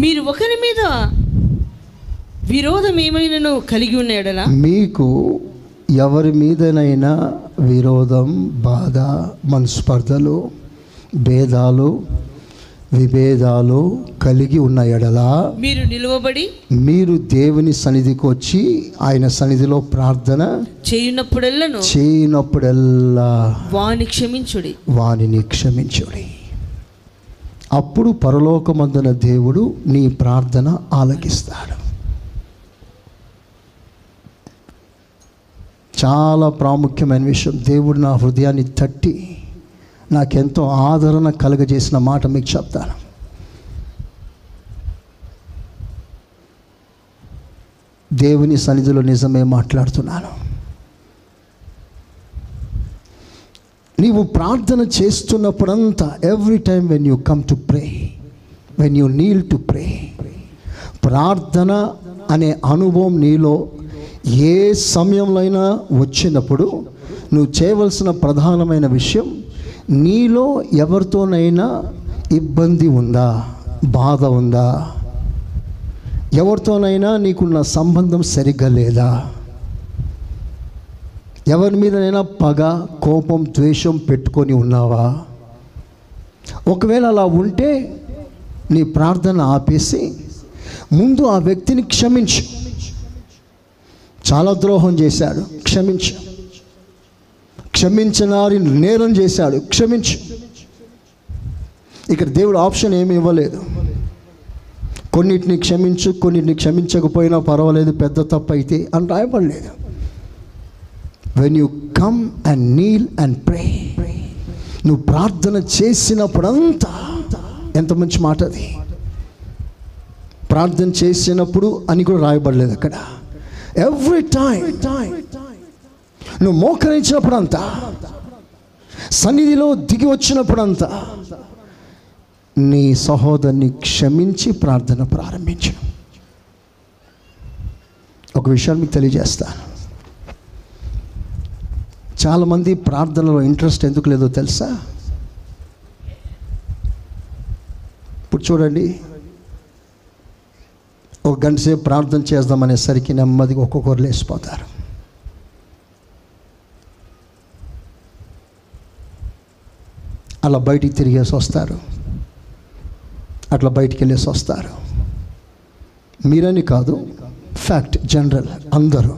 మీరు ఒకరి మీద విరోధం ఏమైనాను కలిగి ఉన్న ఎడల,
మీకు ఎవరి మీదనైనా విరోధం, బాధ, మనస్పర్ధలు, భేదాలు, విభేదాలు కలిగి ఉన్న ఎడల
మీరు నిలువబడి
మీరు దేవుని సన్నిధికి వచ్చి ఆయన సన్నిధిలో ప్రార్థన చేయనప్పుడల్లా వానిని క్షమించుడి. అప్పుడు పరలోకమందున దేవుడు నీ ప్రార్థన ఆలకిస్తాడు. చాలా ప్రాముఖ్యమైన విషయం. దేవుడు నా హృదయాన్ని తట్టి నాకెంతో ఆదరణ కలుగజేసిన మాట మీకు చెప్తాను. దేవుని సన్నిధిలో నిజమే మాట్లాడుతున్నాను. నీవు ప్రార్థన చేస్తున్నప్పుడంతా, every time when you come to pray, when you kneel to pray, ప్రార్థన అనే అనుభవం నీలో ఏ సమయంలో అయినా వచ్చినప్పుడు నువ్వు చేయవలసిన ప్రధానమైన విషయం, నీలో ఎవరితోనైనా ఇబ్బంది ఉందా, బాధ ఉందా, ఎవరితోనైనా నీకున్న సంబంధం సరిగ్గా లేదా, ఎవరి మీదనైనా పగ, కోపం, ద్వేషం పెట్టుకొని ఉన్నావా? ఒకవేళ అలా ఉంటే నీ ప్రార్థన ఆపేసి ముందు ఆ వ్యక్తిని క్షమించు. చాలా ద్రోహం చేశాడు, క్షమించు. క్షమించనారి నేరం చేశాడు, క్షమించు. ఇక్కడ దేవుడు ఆప్షన్ ఏమి ఇవ్వలేదు. కొన్నిటిని క్షమించు, కొన్నిటిని క్షమించకపోయినా పర్వాలేదు, పెద్ద తప్పు అయితే అని రాయబడలేదు. When you come and kneel and pray, నువ్వు ప్రార్థన చేసినప్పుడంతా, ఎంత మంచి మాట అది, ప్రార్థన చేసినప్పుడు అని కూడా రాయబడలేదు అక్కడ. ఎవ్రీ టైం నువ్వు మోకరించినప్పుడంతా, సన్నిధిలో దిగి వచ్చినప్పుడంతా నీ సహోదరుని క్షమించి ప్రార్థన ప్రారంభించు. ఒక విషయాన్ని మీకు తెలియజేస్తాను. చాలామంది ప్రార్థనలో ఇంట్రెస్ట్ ఎందుకు లేదో తెలుసా? ఇప్పుడు చూడండి, ఒక గంట సేపు ప్రార్థన చేద్దామనేసరికి నెమ్మదిగా ఒక్కొక్కరు లేచిపోతారు. అలా బయటికి తిరిగేసి వస్తారు, అట్లా బయటికి వెళ్ళేసి వస్తారు. మీరని కాదు, ఫ్యాక్ట్, జనరల్ అందరూ.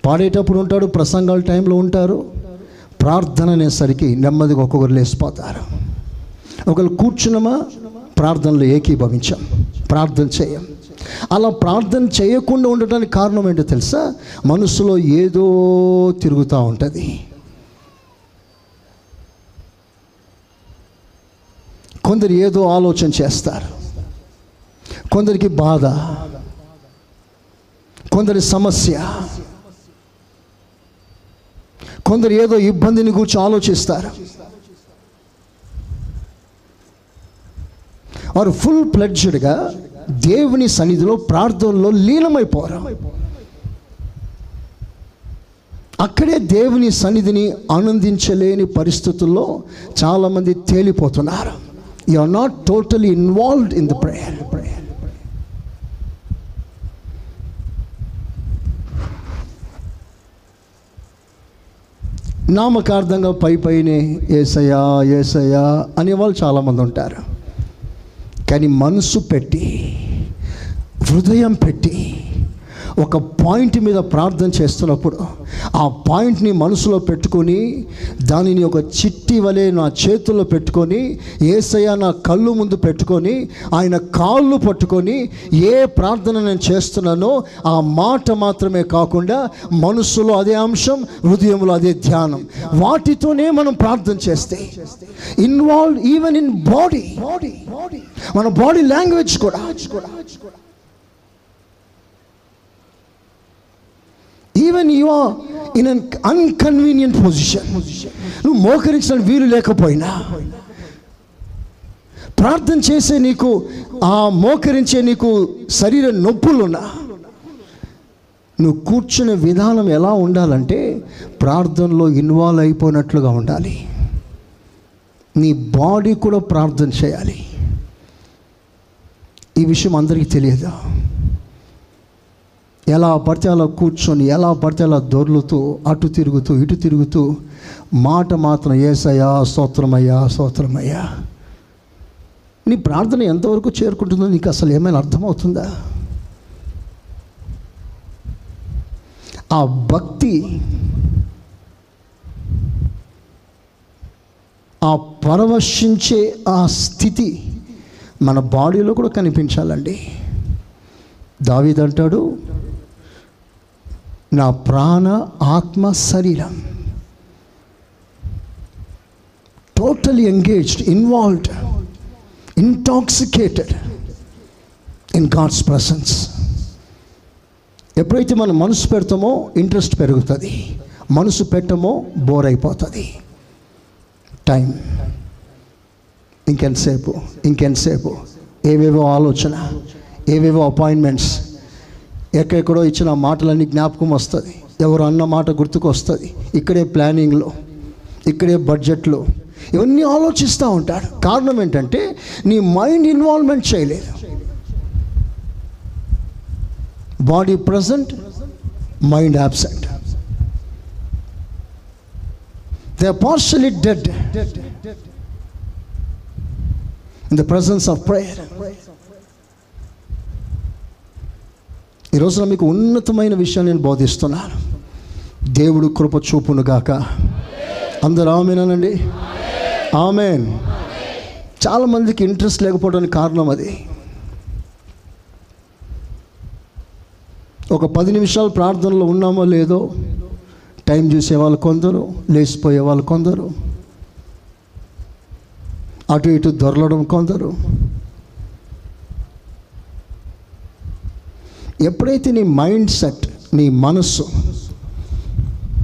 పాడేటప్పుడు ఉంటాడు, ప్రసంగాల టైంలో ఉంటారు, ప్రార్థన అనేసరికి నెమ్మదిగా ఒక్కొక్కరు లేచిపోతారు. ఒకరు కూర్చున్నామా, ప్రార్థనలో ఏకీభవించాం, ప్రార్థన చేయం. అలా ప్రార్థన చేయకుండా ఉండటానికి కారణం ఏంటో తెలుసా? మనసులో ఏదో తిరుగుతూ ఉంటుంది. కొందరు ఏదో ఆలోచన చేస్తారు, కొందరికి బాధ, కొందరి సమస్య, కొందరు ఏదో ఇబ్బందిని గురించి ఆలోచిస్తారు. వారు ఫుల్ ప్లెడ్జ్డ్గా దేవుని సన్నిధిలో ప్రార్థనలో లీనమైపోరు. అక్కడే దేవుని సన్నిధిని ఆనందించలేని పరిస్థితుల్లో చాలామంది తేలిపోతున్నారు. You are not totally involved in the prayer. నామకార్థంగా పైనే యేసయ్యా యేసయ్యా అనేవాళ్ళు చాలామంది ఉంటారు. కానీ మనసు పెట్టి, హృదయం పెట్టి ఒక పాయింట్ మీద ప్రార్థన చేస్తున్నప్పుడు ఆ పాయింట్ని మనసులో పెట్టుకొని దానిని ఒక చిట్టి వలె నా చేతుల్లో పెట్టుకొని యేసయ్య నా కళ్ళు ముందు పెట్టుకొని ఆయన కాళ్ళు పట్టుకొని ఏ ప్రార్థన నేను చేస్తున్నానో ఆ మాట మాత్రమే కాకుండా మనసులో అదే అంశం, హృదయంలో అదే ధ్యానం, వాటితోనే మనం ప్రార్థన చేస్తే ఇన్వాల్వ్ ఈవెన్ ఇన్ బాడీ, మన బాడీ లాంగ్వేజ్ కూడా. Even you are in an inconvenient position, నువ్వు మోకరించడానికి వీలు లేకపోయినా, ప్రార్థన చేసే నీకు ఆ మోకరించే నీకు శరీర నొప్పులున్నా, నువ్వు కూర్చునే విధానం ఎలా ఉండాలంటే ప్రార్థనలో ఇన్వాల్వ్ అయిపోయినట్లుగా ఉండాలి. నీ బాడీ కూడా ప్రార్థన చేయాలి. ఈ విషయం అందరికీ తెలియదు. ఎలా పడితే అలా కూర్చొని, ఎలా పడితే అలా దొర్లుతూ, అటు తిరుగుతూ ఇటు తిరుగుతూ మాట మాత్రం యేసయ్యా స్తోత్రమయ్యా స్తోత్రమయ్యా. నీ ప్రార్థన ఎంతవరకు చేరుకుంటుందో నీకు అసలు ఏమైనా అర్థమవుతుందా? ఆ భక్తి, ఆ పరవశించే ఆ స్థితి మన బాడీలో కూడా కనిపించాలండి. దావీదు అంటాడు, నా ప్రాణ ఆత్మ శరీరం totally engaged, involved, intoxicated in God's presence. ఎప్పుడైతే మనం మనసు పెడతామో ఇంట్రెస్ట్ పెరుగుతుంది, మనసు పెట్టమో బోర్ అయిపోతుంది. టైం ఇంకెంతసేపు ఏవేవో ఆలోచన, ఏవేవో అపాయింట్మెంట్స్, ఎక్కడెక్కడో ఇచ్చిన మాటలన్నీ జ్ఞాపకం వస్తుంది, ఎవరు అన్న మాట గుర్తుకు వస్తుంది, ఇక్కడే ప్లానింగ్లో, ఇక్కడే బడ్జెట్లో ఇవన్నీ ఆలోచిస్తూ ఉంటాడు. కారణం ఏంటంటే నీ మైండ్ ఇన్వాల్వ్మెంట్ చేయలేదు. Body present, mind absent. They are partially dead in the presence of prayer. ఈ రోజున మీకు ఉన్నతమైన విషయాన్ని నేను బోధిస్తున్నాను. దేవుడు కృప చూపును గాక. అందరూ ఆమేనండి. ఆమేన్. చాలామందికి ఇంట్రెస్ట్ లేకపోవడానికి కారణం అది. ఒక 10 నిమిషాలు ప్రార్థనలో ఉన్నామో లేదో టైం చూసేవాళ్ళు కొందరు, లేచిపోయే వాళ్ళు కొందరు, అటు ఇటు దొరలడం కొందరు. ఎప్పుడైతే నీ మైండ్ సెట్, నీ మనస్సు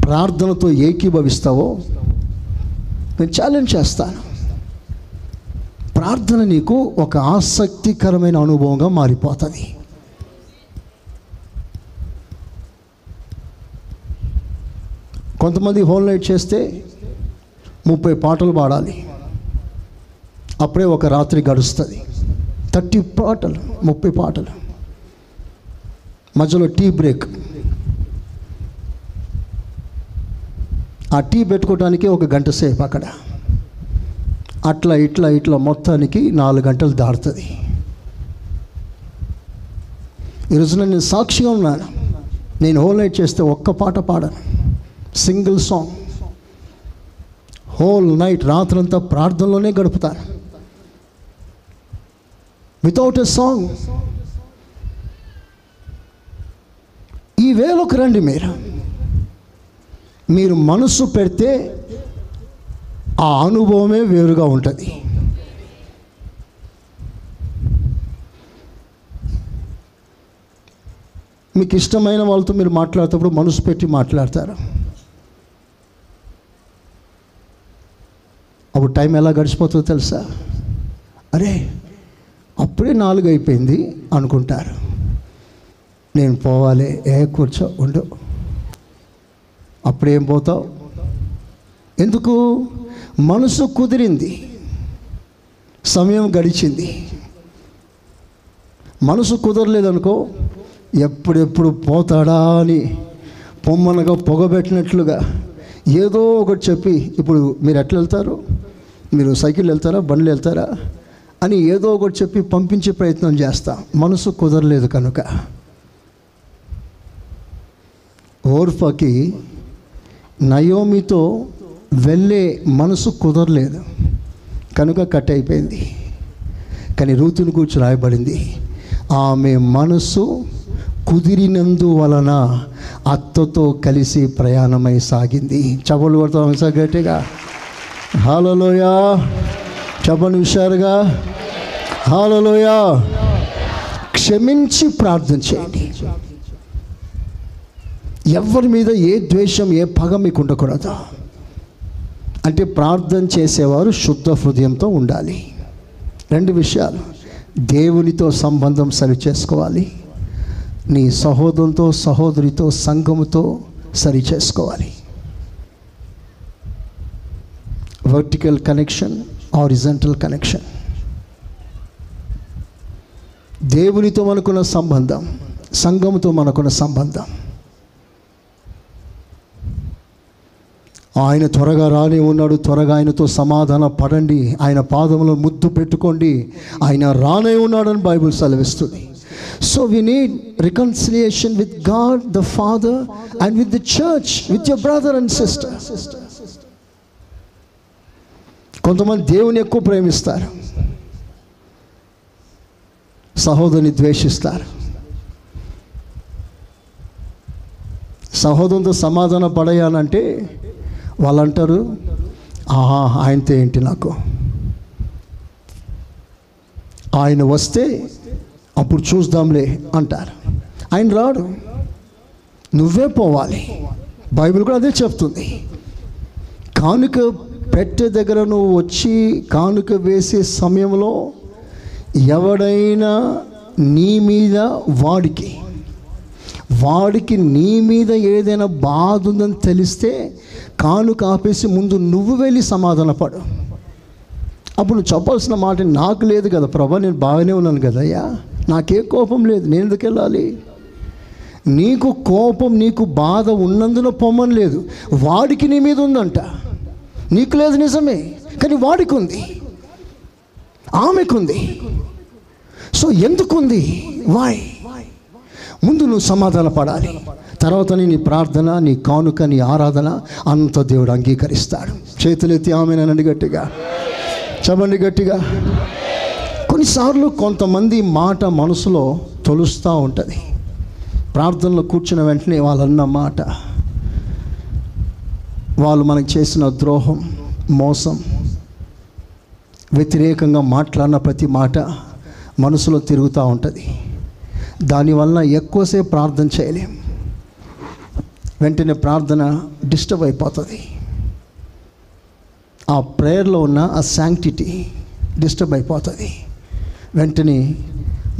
ప్రార్థనతో ఏకీభవిస్తావో, నేను ఛాలెంజ్ చేస్తాను, ప్రార్థన నీకు ఒక ఆసక్తికరమైన అనుభవంగా మారిపోతుంది. కొంతమంది హోల్ నైట్ చేస్తే 30 పాటలు పాడాలి, అప్పుడే ఒక రాత్రి గడుస్తుంది. 30 పాటలు, 30 పాటలు, మధ్యలో టీ బ్రేక్. ఆ టీ పెట్టుకోవడానికి 1 గంట సేపు అక్కడ, అట్లా ఇట్లా మొత్తానికి 4 గంటలు దాడుతుంది. ఈరోజున నేను సాక్షిగా ఉన్నాను. నేను హోల్ నైట్ చేస్తే ఒక్క పాట పాడను, సింగిల్ సాంగ్. హోల్ నైట్, రాత్రంతా ప్రార్థనలోనే గడుపుతాను, వితౌట్ ఎ సాంగ్. ఈ వేలోకి రండి. మీరు మనసు పెడితే ఆ అనుభవమే వేరుగా ఉంటుంది. మీకు ఇష్టమైన వాళ్ళతో మీరు మాట్లాడేటప్పుడు మనసు పెట్టి మాట్లాడతారు. ఒక టైం ఎలా గడిచిపోతుందో తెలుసా? అరే అప్పుడే 4 అయిపోయింది అనుకుంటారు. నేను పోవాలి, కూర్చో ఉండు. అప్పుడేం పోతావు? ఎందుకు? మనసు కుదిరింది, సమయం గడిచింది. మనసు కుదరలేదనుకో, ఎప్పుడెప్పుడు పోతాడా అని పొమ్మనగా పొగబెట్టినట్లుగా ఏదో ఒకటి చెప్పి, ఇప్పుడు మీరు ఎట్లా వెళ్తారు, మీరు సైకిల్ వెళ్తారా, బండ్లు వెళ్తారా అని ఏదో ఒకటి చెప్పి పంపించే ప్రయత్నం చేస్తాం. మనసు కుదరలేదు కనుక. ఓర్ఫకి నయోమితో వెళ్ళే మనసు కుదరలేదు కనుక కట్ అయిపోయింది. కానీ రూతుని గురించి రాయబడింది, ఆమె మనసు కుదిరినందువలన అత్తతో కలిసి ప్రయాణమై సాగింది. చపలు కొడతాం సార్ గట్టిగా. హల్లెలూయా. చెప్పండి హుషారుగా, హల్లెలూయా. క్షమించి ప్రార్థన చేయండి. ఎవరి మీద ఏ ద్వేషం, ఏ పగ మీకు ఉండకూడదు. అంటే ప్రార్థన చేసేవారు శుద్ధ హృదయంతో ఉండాలి. 2 విషయాలు, దేవునితో సంబంధం సరి చేసుకోవాలి, నీ సహోదరుతో, సహోదరితో, సంఘముతో సరి చేసుకోవాలి. Vertical connection, horizontal connection. దేవునితో మనకున్న సంబంధం, సంఘముతో మనకున్న సంబంధం. ఆయన త్వరగా రానే ఉన్నాడు, త్వరగా ఆయనతో సమాధాన పడండి, ఆయన పాదములను ముద్దు పెట్టుకోండి, ఆయన రానే ఉన్నాడని బైబిల్ సెలవిస్తుంది. So we need reconciliation with God the Father and with the church, with your brother and sister. కొంతమంది దేవుని ఎక్కువ ప్రేమిస్తారు, సహోదరుని ద్వేషిస్తారు. సహోదరునితో సమాధాన పడేయాలంటే వాళ్ళు అంటారు, ఆయనతో ఏంటి నాకు, ఆయన వస్తే అప్పుడు చూద్దాంలే అంటారు. ఆయన రాడు, నువ్వే పోవాలి. బైబిల్ కూడా అదే చెప్తుంది. కానుక పెట్టే దగ్గర నువ్వు వచ్చి కానుక వేసే సమయంలో ఎవడైనా నీ మీద వాడికి నీ మీద ఏదైనా బాధ ఉందని తెలిస్తే కానుక ఆపేసి ముందు నువ్వు వెళ్ళి సమాధానపడు. అప్పుడు నువ్వు చెప్పాల్సిన మాట, నాకు లేదు కదా ప్రభా, నేను బాగానే ఉన్నాను కదయ్యా, నాకే కోపం లేదు, నేను ఎందుకు వెళ్ళాలి? నీకు కోపం, నీకు బాధ ఉన్నందున పొమ్మని లేదు, వాడికి నీ మీద ఉందంట. నీకు లేదు నిజమే, కానీ వాడికి ఉంది, ఆమెకుంది. సో ఎందుకుంది? వాయ్? ముందు నువ్వు సమాధాన పడాలి, తర్వాత నీ ప్రార్థన, నీ కానుక, నీ ఆరాధన అంత దేవుడు అంగీకరిస్తాడు. చేతులెత్తి ఆమెనండి గట్టిగా, చెప్పండి గట్టిగా. కొన్నిసార్లు కొంతమంది మాట మనసులో తొలుస్తూ ఉంటుంది. ప్రార్థనలో కూర్చున్న వెంటనే వాళ్ళు అన్న మాట, వాళ్ళు మనకు చేసిన ద్రోహం, మోసం, వ్యతిరేకంగా మాట్లాడిన ప్రతి మాట మనసులో తిరుగుతూ ఉంటుంది. దానివల్ల ఎక్కువసేపు ప్రార్థన చేయలేం, వెంటనే ప్రార్థన డిస్టర్బ్ అయిపోతుంది. ఆ ప్రేయర్లో ఉన్న ఆ శాంక్టిటీ డిస్టర్బ్ అయిపోతుంది. వెంటనే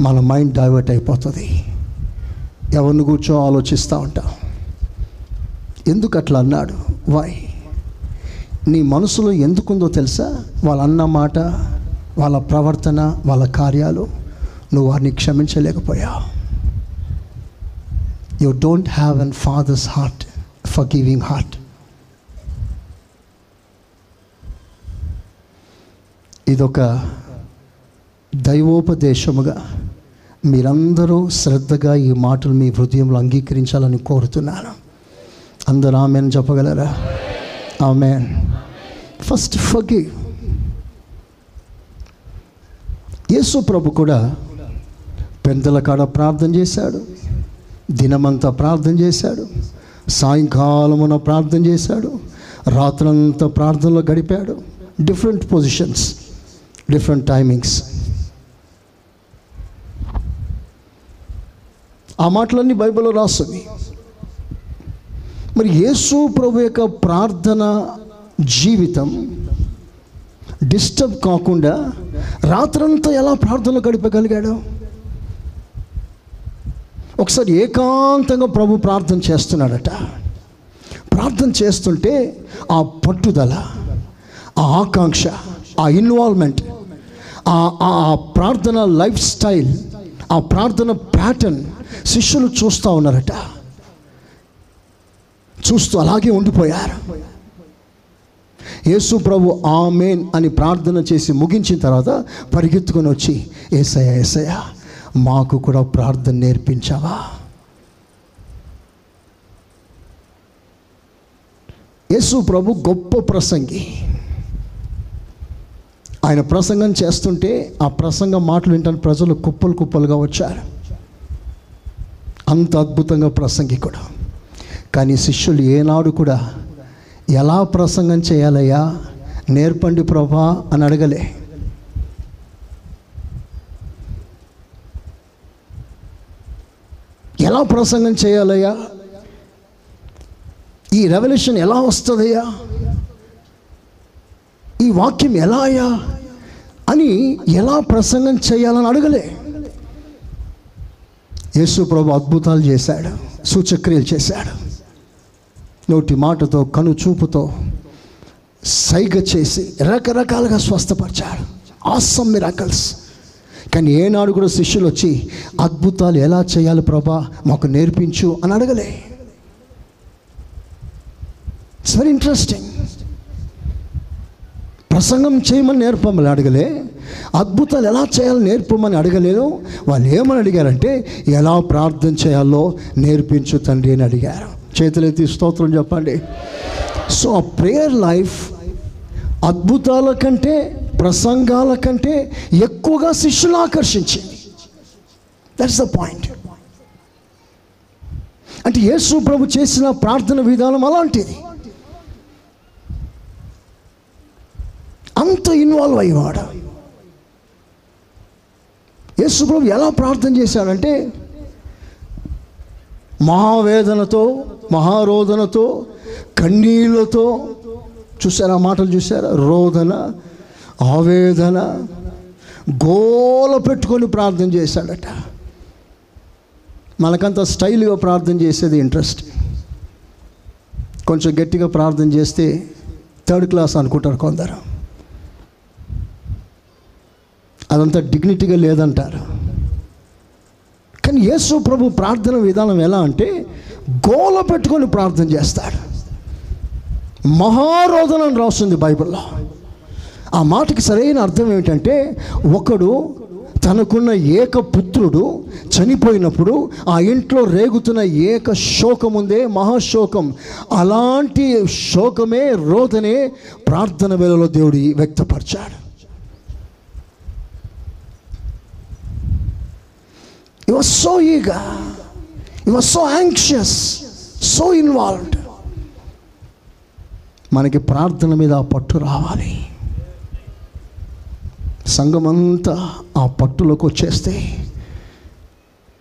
మన మైండ్ డైవర్ట్ అయిపోతుంది. ఎవరిని కూర్చో ఆలోచిస్తూ ఉంటాం, ఎందుకు అట్లా అన్నాడు, వై? నీ మనసులో ఎందుకుందో తెలుసా? వాళ్ళ అన్న మాట, వాళ్ళ ప్రవర్తన, వాళ్ళ కార్యాలు నువ్వు వారిని క్షమించలేకపోయావు. You don't have an father's heart, forgiving heart. ఇదొక దైవోపదేశముగా మీరందరూ శ్రద్ధగా ఈ మాటలు మీ హృదయంలో అంగీకరించాలని కోరుతున్నాను. అందరూ ఆమెన్ చెప్పగలరా? ఆమెన్. First forgive. యేసు ప్రభు కూడా పెందల కాడ ప్రార్థన చేశాడు, దినమంతా ప్రార్థన చేశాడు, సాయంకాలమున ప్రార్థన చేశాడు, రాత్రంతా ప్రార్థనలో గడిపాడు. Different positions, different timings. ఆ మాటలన్నీ బైబిల్లో రాస్తుంది. మరి యేసు ప్రభు యొక్క ప్రార్థన జీవితం డిస్టర్బ్ కాకుండా రాత్రంతా ఎలా ప్రార్థనలు గడిపగలిగాడు? ఒకసారి ఏకాంతంగా ప్రభు ప్రార్థన చేస్తున్నాడట. ప్రార్థన చేస్తుంటే ఆ పట్టుదల, ఆ ఆకాంక్ష, ఆ ఇన్వాల్వ్మెంట్, ఆ ప్రార్థన లైఫ్ స్టైల్, ఆ ప్రార్థన ప్యాటర్న్ శిష్యులు చూస్తూ ఉన్నారట. చూస్తూ అలాగే ఉండిపోయారు. యేసు ప్రభు ఆమేన్ అని ప్రార్థన చేసి ముగించిన తర్వాత పరిగెత్తుకొని వచ్చి, యేసయ్య యేసయ్య మాకు కూడా ప్రార్థన నేర్పించావా? యేసు ప్రభు గొప్ప ప్రసంగి. ఆయన ప్రసంగం చేస్తుంటే ఆ ప్రసంగం మాటలు వింటాను ప్రజలు కుప్పలు కుప్పలుగా వచ్చారు. అంత అద్భుతంగా ప్రసంగికుడు. కానీ శిష్యులు ఏనాడు కూడా ఎలా ప్రసంగం చేయాలయ్యా నేర్పండి ప్రభా అని అడగలే. ఎలా ప్రసంగం చేయాలయ్యా, ఈ రెవల్యూషన్ ఎలా వస్తుందయ్యా, ఈ వాక్యం ఎలా అయ్యా అని ఎలా ప్రసంగం చేయాలని అడగలే. యేసు ప్రభు అద్భుతాలు చేశాడు, సూచక్రియలు చేశాడు. నోటి మాటతో, కను చూపుతో, సైగ చేసి రకరకాలుగా స్వస్థపరిచాడు. Awesome miracles. కానీ ఏనాడు కూడా శిష్యులు వచ్చి అద్భుతాలు ఎలా చేయాలి ప్రభా మాకు నేర్పించు అని అడగలే. It's very interesting. ప్రసంగం చేయమని నేర్పమని అడగలే, అద్భుతాలు ఎలా చేయాలో నేర్పమని అడగలేదు. వాళ్ళు ఏమని అడిగారంటే ఎలా ప్రార్థన చేయాలో నేర్పించు తండ్రి అని అడిగారు. చేతులెత్తి స్తోత్రం చెప్పండి. సో ఆ ప్రేయర్ లైఫ్ అద్భుతాల కంటే, ప్రసంగాల కంటే ఎక్కువగా శిష్యులు ఆకర్షించింది. That's the point. అంటే యేసు ప్రభు చేసిన ప్రార్థన విధానం అలాంటిది. అంత ఇన్వాల్వ్ అయ్యేవాడు. యేసు ప్రభు ఎలా ప్రార్థన చేశాడంటే మహావేదనతో, మహారోదనతో, కన్నీళ్లతో. చూసారా మాటలు చూసారా? రోదన, ఆవేదన, గోల పెట్టుకొని ప్రార్థన చేశాడట. మనకంత స్టైల్గా ప్రార్థన చేసేది ఇంట్రెస్ట్. కొంచెం గట్టిగా ప్రార్థన చేస్తే థర్డ్ క్లాస్ అనుకుంటారు కొందరు. అదంతా డిగ్నిటీగా లేదంటారు. కానీ యేసు ప్రభు ప్రార్థన విధానం ఎలా అంటే గోల పెట్టుకొని ప్రార్థన చేస్తాడు. మహారోదన అని రాస్తుంది బైబిల్లో. ఆ మాటకి సరైన అర్థం ఏమిటంటే ఒకడు తనకున్న ఏక పుత్రుడు చనిపోయినప్పుడు ఆ ఇంట్లో రేగుతున్న ఏక శోకం ఉందే, మహాశోకం. అలాంటి శోకమే, రోదనే ప్రార్థన వేళలో దేవుడు వ్యక్తపరిచాడు. He was so eager. He was so anxious, so involved. మనకి ప్రార్థన మీద ఆ పట్టు రావాలి. సంఘమంతా ఆ పట్టులోకి వచ్చేస్తే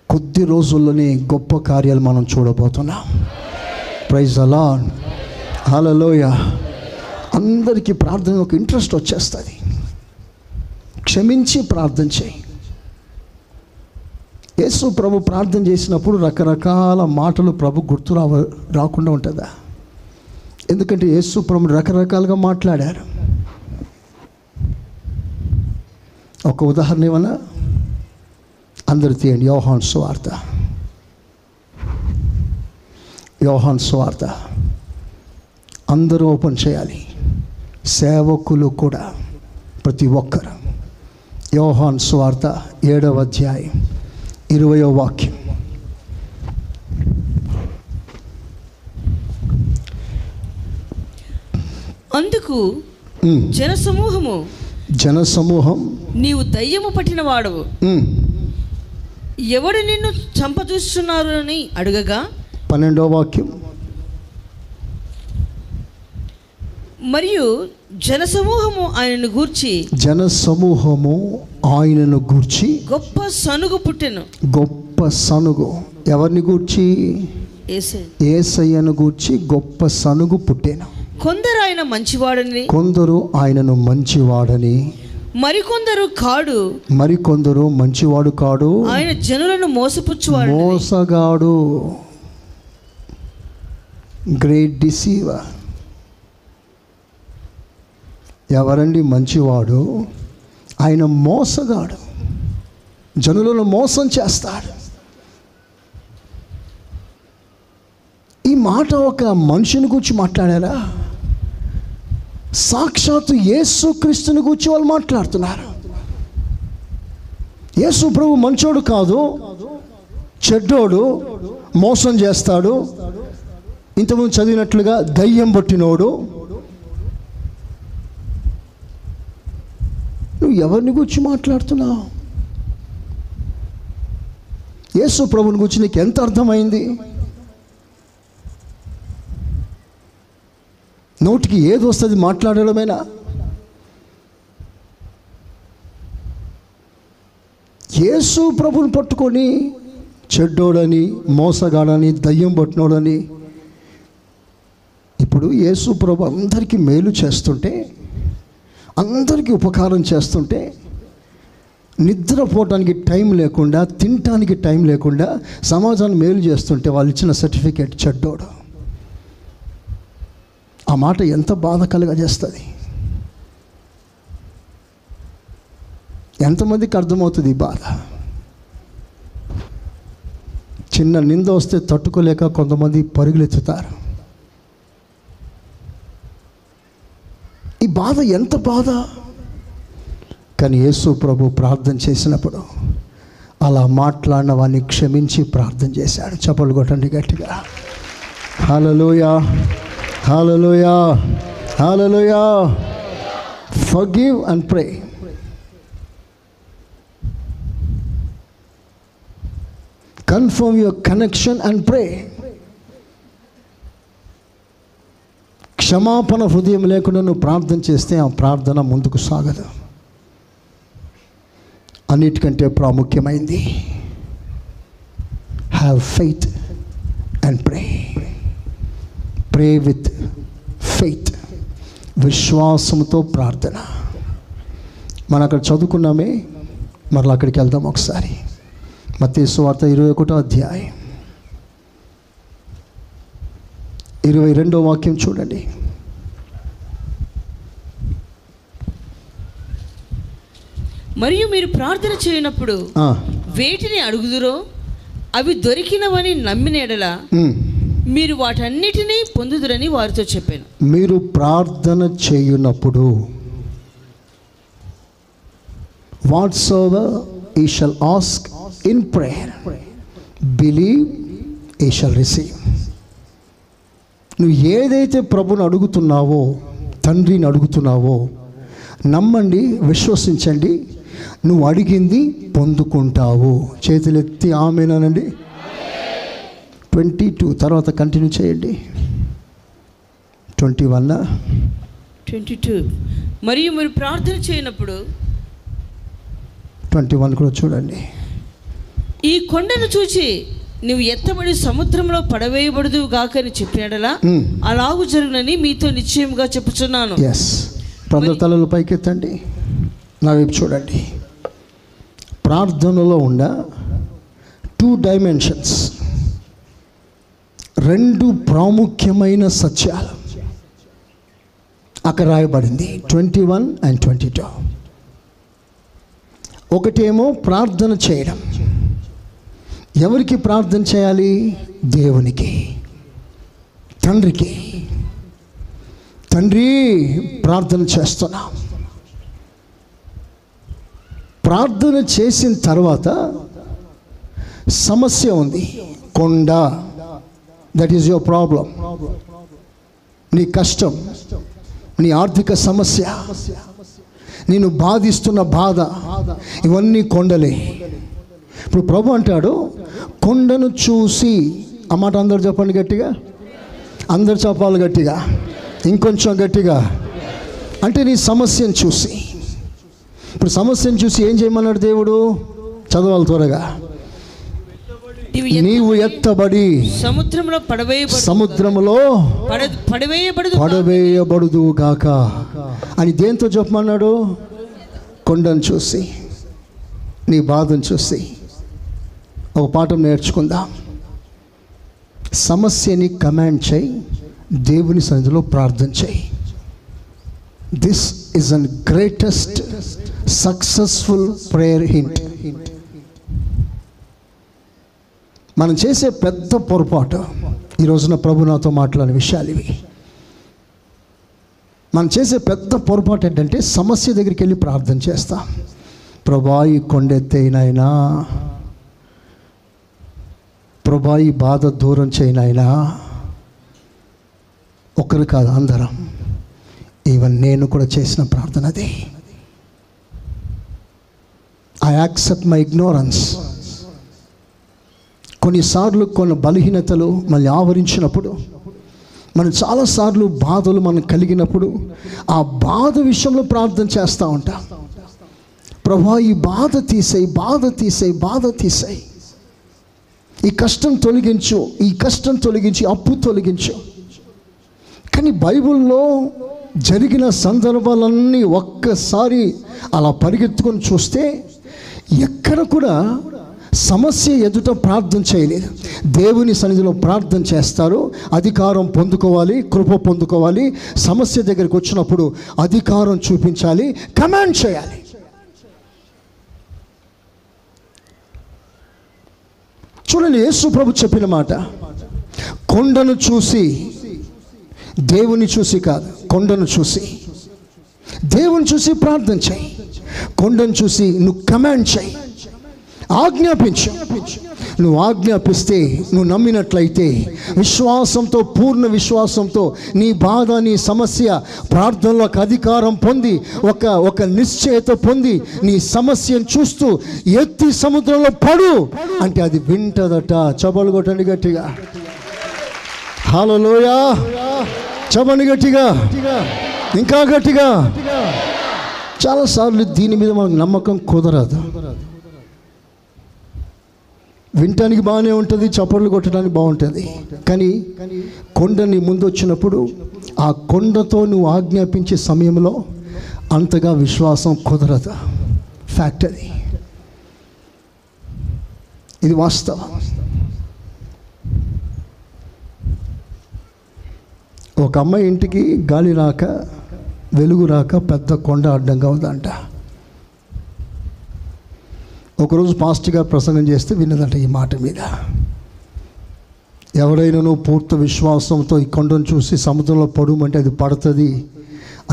కొద్ది రోజుల్లోనే గొప్ప కార్యాలు మనం చూడబోతున్నాం. ప్రైజ్ ది లార్డ్, హల్లెలూయా. అందరికీ ప్రార్థన ఒక ఇంట్రెస్ట్ వచ్చేస్తుంది. క్షమించి ప్రార్థన చేయి. యేసు ప్రభు ప్రార్థన చేసినప్పుడు రకరకాల మాటలు ప్రభు గుర్తు రాకుండా ఉంటుందా? ఎందుకంటే యేసు ప్రభు రకరకాలుగా మాట్లాడారు. ఒక ఉదాహరణ ఏమన్నా అందరు తీయండి. యోహాను సువార్త, యోహాను సువార్త అందరూ ఓపెన్ చేయాలి, సేవకులు కూడా, ప్రతి ఒక్కరు. యోహాను సువార్త 7వ అధ్యాయం 20వ వాక్యం.
అందుకు జనసమూహం నీవు దయ్యము పట్టిన వాడవు, ఎవడు నిన్ను చంపచూస్తున్నారు అని అడగగా
12వ వాక్యం.
మరియు జనసమూహము ఆయనను గూర్చి గొప్ప సనుగు పుట్టెను.
గొప్ప సనుగు ఎవరిని గూర్చి? యేసయ్యను గూర్చి గొప్ప సనుగు పుట్టెను.
కొందరు ఆయన మంచివాడని,
కొందరు ఆయనను మంచివాడని,
మరికొందరు కాడు,
మరికొందరు మంచివాడు కాడు,
ఆయన జనులను మోసపుచ్చువాడు,
మోసగాడు, గ్రేట్ డిసీవర్. ఎవరండి మంచివాడు? ఆయన మోసగాడు, జనులను మోసం చేస్తాడు. ఈ మాట ఒక మనుషుని గురించి మాట్లాడారా? సాక్షాత్తు యేసు క్రీస్తుని గురించి వాళ్ళు మాట్లాడుతున్నారు. యేసు ప్రభు మంచోడు కాదు, చెడ్డోడు, మోసం చేస్తాడు, ఇంతకుముందు చదివినట్లుగా దయ్యం పట్టినోడు. నువ్వు ఎవరిని గురించి మాట్లాడుతున్నావు? యేసు ప్రభుని గురించి నీకు ఎంత అర్థమైంది? నోటికి ఏది వస్తుంది మాట్లాడడమేనా? యేసు ప్రభుని పట్టుకొని చెడ్డోడని, మోసగాడని, దయ్యం పట్టినోడని. ఇప్పుడు యేసు ప్రభు అందరికీ మేలు చేస్తుంటే, అందరికీ ఉపకారం చేస్తుంటే, నిద్రపోవటానికి టైం లేకుండా, తినటానికి టైం లేకుండా సమాజాన్ని మేలు చేస్తుంటే వాళ్ళు ఇచ్చిన సర్టిఫికేట్ చెడ్డోడు. ఆ మాట ఎంత బాధ కలుగజేస్తుంది? ఎంతమందికి అర్థమవుతుంది ఈ బాధ? చిన్న నింద వస్తే తట్టుకోలేక కొంతమంది పరుగులెత్తుతారు. ఈ బాధ ఎంత బాధ! కానీ యేసు ప్రభు ప్రార్థన చేసినప్పుడు అలా మాట్లాడిన వాడిని క్షమించి ప్రార్థన చేశాడు. చప్పలు కొట్టండి గట్టిగా. హల్లెలూయా, hallelujah, hallelujah. Forgive and pray. Confirm your connection and pray. క్షమాపణ హృదయం లేకుండా నువ్వు ప్రార్థన చేస్తే ఆ ప్రార్థన ముందుకు సాగదు. అన్నిటికంటే ప్రాముఖ్యమైంది have faith and pray. Pray with faith, విశ్వాసంతో ప్రార్థన. మనం అక్కడ చదువుకున్నామే, మరలా అక్కడికి వెళ్దాం ఒకసారి. మత్తయి సువార్త 21వ అధ్యాయం 22వ వాక్యం చూడండి.
మరియు మీరు ప్రార్థన చేయనప్పుడు వేటిని అడుగుదురో అవి దొరికినవని నమ్మిన ఎడల మీరు వాటన్నిటినీ పొందుదురని వారితో చెప్పాను.
మీరు ప్రార్థన చేయునప్పుడు whatsoever ye shall ask in prayer, believe ye shall receive. నువ్వు ఏదైతే ప్రభుని అడుగుతున్నావో, తండ్రిని అడుగుతున్నావో, నమ్మండి, విశ్వసించండి, నువ్వు అడిగింది పొందుకుంటావు. చేతులెత్తి ఆమేనండి. 22 తర్వాత కంటిన్యూ చేయండి.
22 మరియు మీరు ప్రార్థన చేయనప్పుడు
21 కూడా చూడండి.
ఈ కొండను చూచి నువ్వు ఎత్తబడి సముద్రంలో పడవేయబడదు గాకని చెప్పినడలా అలాగు జరుగునని మీతో నిశ్చయంగా చెప్పుచున్నాను.
ఎస్, ప్రజల తలలు పైకెత్తండి, నా వైపు చూడండి. ప్రార్థనలో ఉన్న 2 డైమెన్షన్స్, 2 ప్రాముఖ్యమైన సత్యాలు అక్కడ రాయబడింది. 21 and 22. ఒకటేమో ప్రార్థన చేయడం. ఎవరికి ప్రార్థన చేయాలి? దేవునికి, తండ్రికి. తండ్రి, ప్రార్థన చేస్తున్నాం. ప్రార్థన చేసిన తర్వాత సమస్య ఉంది, కొండ. That is your problem. నీ కష్టం, నీ ఆర్థిక సమస్య, నేను బాధిస్తున్న బాధ, ఇవన్నీ కొండలే. ఇప్పుడు ప్రభు అంటాడు, కొండను చూసి, ఆ మాట అందరు చెప్పండి గట్టిగా, అందరు చెప్పాలి గట్టిగా, ఇంకొంచెం గట్టిగా. అంటే నీ సమస్యను చూసి. ఇప్పుడు సమస్యను చూసి ఏం చేయమన్నాడు దేవుడు? చదవాలి త్వరగా. నీవు ఎత్తబడి
సముద్రంలో
పడవేయబడుదు గాక అని దేంతో చెప్పమన్నాడు? కొండను చూసి, నీ బాధను చూసి. ఒక పాఠం నేర్చుకుందాం. సమస్యని కమాండ్ చేయి, దేవుని సన్నిధిలో ప్రార్థన చేయి. This is an greatest successful prayer hint. మనం చేసే పెద్ద పొరపాటు, ఈ రోజున ప్రభు నాతో మాట్లాడిన విషయాలు ఇవి. మనం చేసే పెద్ద పొరపాటు ఏంటంటే సమస్య దగ్గరికి వెళ్ళి ప్రార్థన చేస్తాం. ప్రభా ఈ కొండెత్తైనాయినా, ప్రభా ఈ బాధ దూరం చేయనైనా. ఒకరు కాదు, అందరం. ఈవెన్ నేను కూడా చేసిన ప్రార్థన అదే. I accept my ignorance. కొన్నిసార్లు కొన్ని బలహీనతలు మళ్ళీ ఆవరించినప్పుడు, మనం చాలాసార్లు బాధలు మనం కలిగినప్పుడు ఆ బాధ విషయంలో ప్రార్థన చేస్తూ ఉంటాం. ప్రభా ఈ బాధ తీసేయి, బాధ తీసేయి, బాధ తీసేయి, ఈ కష్టం తొలగించు, ఈ కష్టం తొలగించి, అప్పు తొలగించు. కానీ బైబిల్లో జరిగిన సందర్భాలన్నీ ఒక్కసారి అలా పరిగెత్తుకొని చూస్తే ఎక్కడ కూడా సమస్య ఎదుట ప్రార్థన చేయలేదు. దేవుని సన్నిధిలో ప్రార్థన చేస్తారు, అధికారం పొందుకోవాలి, కృప పొందుకోవాలి. సమస్య దగ్గరికి వచ్చినప్పుడు అధికారం చూపించాలి, కమాండ్ చేయాలి. చూడండి, యేసు ప్రభు చెప్పిన మాట, కొండను చూసి, దేవుని చూసి కాదు, కొండను చూసి, దేవుని చూసి ప్రార్థన చేయి. కొండను చూసి నువ్వు కమాండ్ చేయి, ఆజ్ఞాపించు. నువ్వు ఆజ్ఞాపిస్తే, నువ్వు నమ్మినట్లయితే, విశ్వాసంతో, పూర్ణ విశ్వాసంతో నీ బాధ, నీ సమస్య ప్రార్థనలోకి అధికారం పొంది, ఒక నిశ్చయత పొంది, నీ సమస్యను చూస్తూ ఎత్తి సముద్రంలో పడు అంటే అది వింటదట. చబలు కొట్టండి గట్టిగా, హల్లెలూయా. చబని గట్టిగా, ఇంకా గట్టిగా. చాలాసార్లు దీని మీద మనకు నమ్మకం కుదరదు. వినటానికి బాగానే ఉంటుంది, చప్పట్లు కొట్టడానికి బాగుంటుంది. కానీ కొండని ముందు వచ్చినప్పుడు ఆ కొండతో నువ్వు ఆజ్ఞాపించే సమయంలో అంతగా విశ్వాసం కుదరదు. ఫ్యాక్ట్ అది, ఇది వాస్తవం. ఒక అమ్మాయి ఇంటికి గాలి రాక, వెలుగు రాక పెద్ద కొండ అడ్డంగా ఉందంట. ఒకరోజు పాస్టర్ గారు ప్రసంగం చేస్తే విన్నదంట ఈ మాట మీద. ఎవరైనా నువ్వు పూర్తి విశ్వాసంతో ఈ కొండను చూసి సముద్రంలో పడుమంటే అది పడుతుంది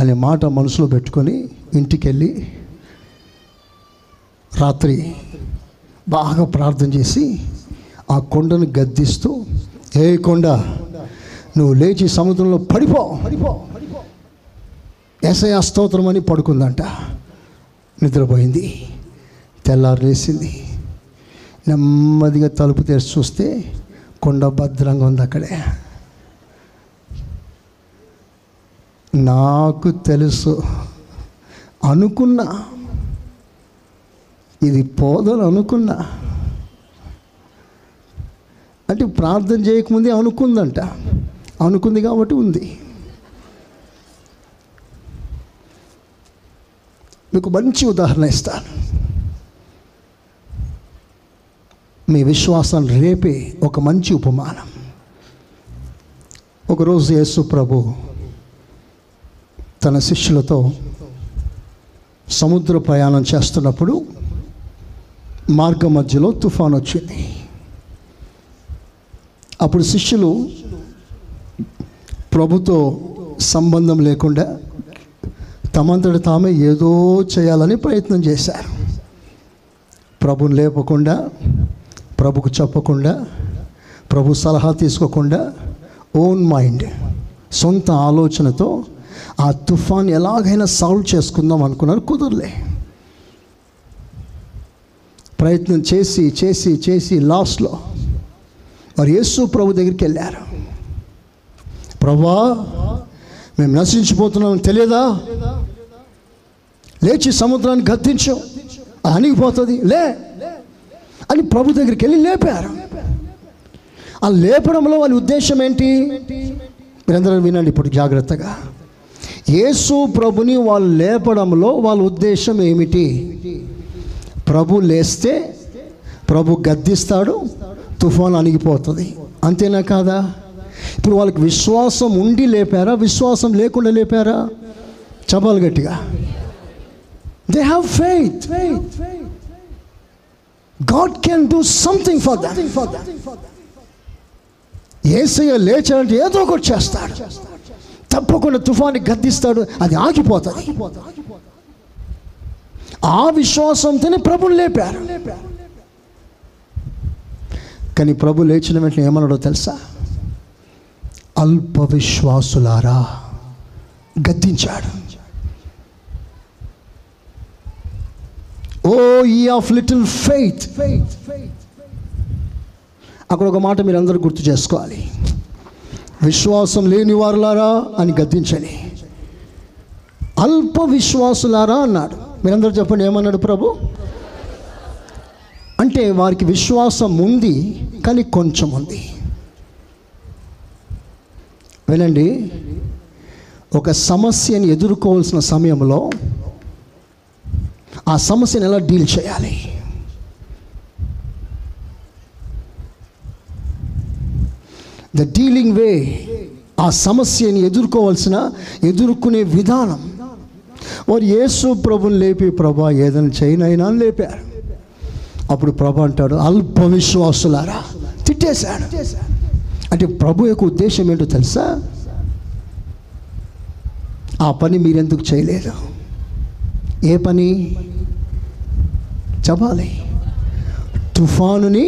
అనే మాట మనసులో పెట్టుకొని ఇంటికి వెళ్ళి రాత్రి బాగా ప్రార్థన చేసి ఆ కొండను గద్దిస్తూ, ఏ కొండ నువ్వు లేచి సముద్రంలో పడిపో, యేసయ్య స్తోత్రం అని పడుకుందంట. నిద్రపోయింది. తెల్లారు లేచింది, నెమ్మదిగా తలుపు తెరిచి చూస్తే కొండ భద్రంగా ఉంది అక్కడే. నాకు తెలుసు అనుకున్నా, ఇది పోదని అనుకున్నా. అంటే ప్రార్థన చేయకముందే అనుకుందంట. అనుకుంది కాబట్టి ఉంది. మీకు మంచి ఉదాహరణ ఇస్తాను. మీ విశ్వాసాన్ని రేపే ఒక మంచి ఉపమానం. ఒకరోజు యేసు ప్రభు తన శిష్యులతో సముద్ర ప్రయాణం చేస్తున్నప్పుడు మార్గ మధ్యలో తుఫాను వచ్చింది. అప్పుడు శిష్యులు ప్రభుతో సంబంధం లేకుండా తమంతట తామే ఏదో చేయాలని ప్రయత్నం చేశారు. ప్రభుని లేపకుండా, ప్రభుకు చెప్పకుండా, ప్రభు సలహా తీసుకోకుండా, ఓన్ మైండ్, సొంత ఆలోచనతో ఆ తుఫాన్ ఎలాగైనా సాల్వ్ చేసుకుందాం అనుకున్నారు. కుదరలే. ప్రయత్నం చేసి చేసి చేసి లాస్ట్లో వారు యేసు ప్రభు దగ్గరికి వెళ్ళారు. ప్రభువా, మేము నశించిపోతున్నామని తెలియదా? లేచి సముద్రాన్ని గద్దించు, అణిగిపోతుంది, లే అని ప్రభు దగ్గరికి వెళ్ళి లేపారు. ఆ లేపడంలో వాళ్ళ ఉద్దేశం ఏంటి? మీరందరూ వినండి ఇప్పుడు జాగ్రత్తగా. యేసు ప్రభుని వాళ్ళు లేపడంలో వాళ్ళ ఉద్దేశం ఏమిటి? ప్రభు లేస్తే ప్రభు గద్దిస్తాడు, తుఫాను అణిగిపోతుంది, అంతేనా కాదా? ఇప్పుడు వాళ్ళకి విశ్వాసం ఉండి లేపారా, విశ్వాసం లేకుండా లేపారా? చెప్పాలి గట్టిగా. They have faith. God can do something for them. యేసయ్య లేచాడంటే ఏదో ఒకటి చేస్తాడు, తప్పకుండా తుఫాన్ని గద్దిస్తాడు, అది ఆగిపోతుంది. ఆ విశ్వాసంతోనే ప్రభుని లేపారు. కానీ ప్రభు లేచిన వెంటనే ఏమన్నాడో తెలుసా? అల్ప విశ్వాసులారా గద్దించాడు. ఓ యీ ఆఫ్ లిటిల్ ఫెయిత్. అక్కడ ఒక మాట మీరు అందరూ గుర్తు చేసుకోవాలి. విశ్వాసం లేని వారులారా అని గద్దించని, అల్ప విశ్వాసులారా అన్నాడు. మీరందరూ చెప్పండి, ఏమన్నాడు ప్రభు? అంటే వారికి విశ్వాసం ఉంది కానీ కొంచెం ఉంది. వినండి, ఒక సమస్యని ఎదుర్కోవాల్సిన సమయంలో ఆ సమస్యను ఎలా డీల్ చేయాలి? ద డీలింగ్ వే, ఆ సమస్యని ఎదుర్కొనే విధానం. వారు యేసు ప్రభుని లేపి, ప్రభా ఏదైనా చేయనైనా అని లేపారు. అప్పుడు ప్రభు అంటాడు, అల్ప విశ్వాసులారా, తిట్టేశాడు. అంటే ప్రభు యొక్క ఉద్దేశం ఏంటో తెలుసా? ఆ పని మీరెందుకు చేయలేదు? ఏ పని చెప్పాలి? తుఫానుని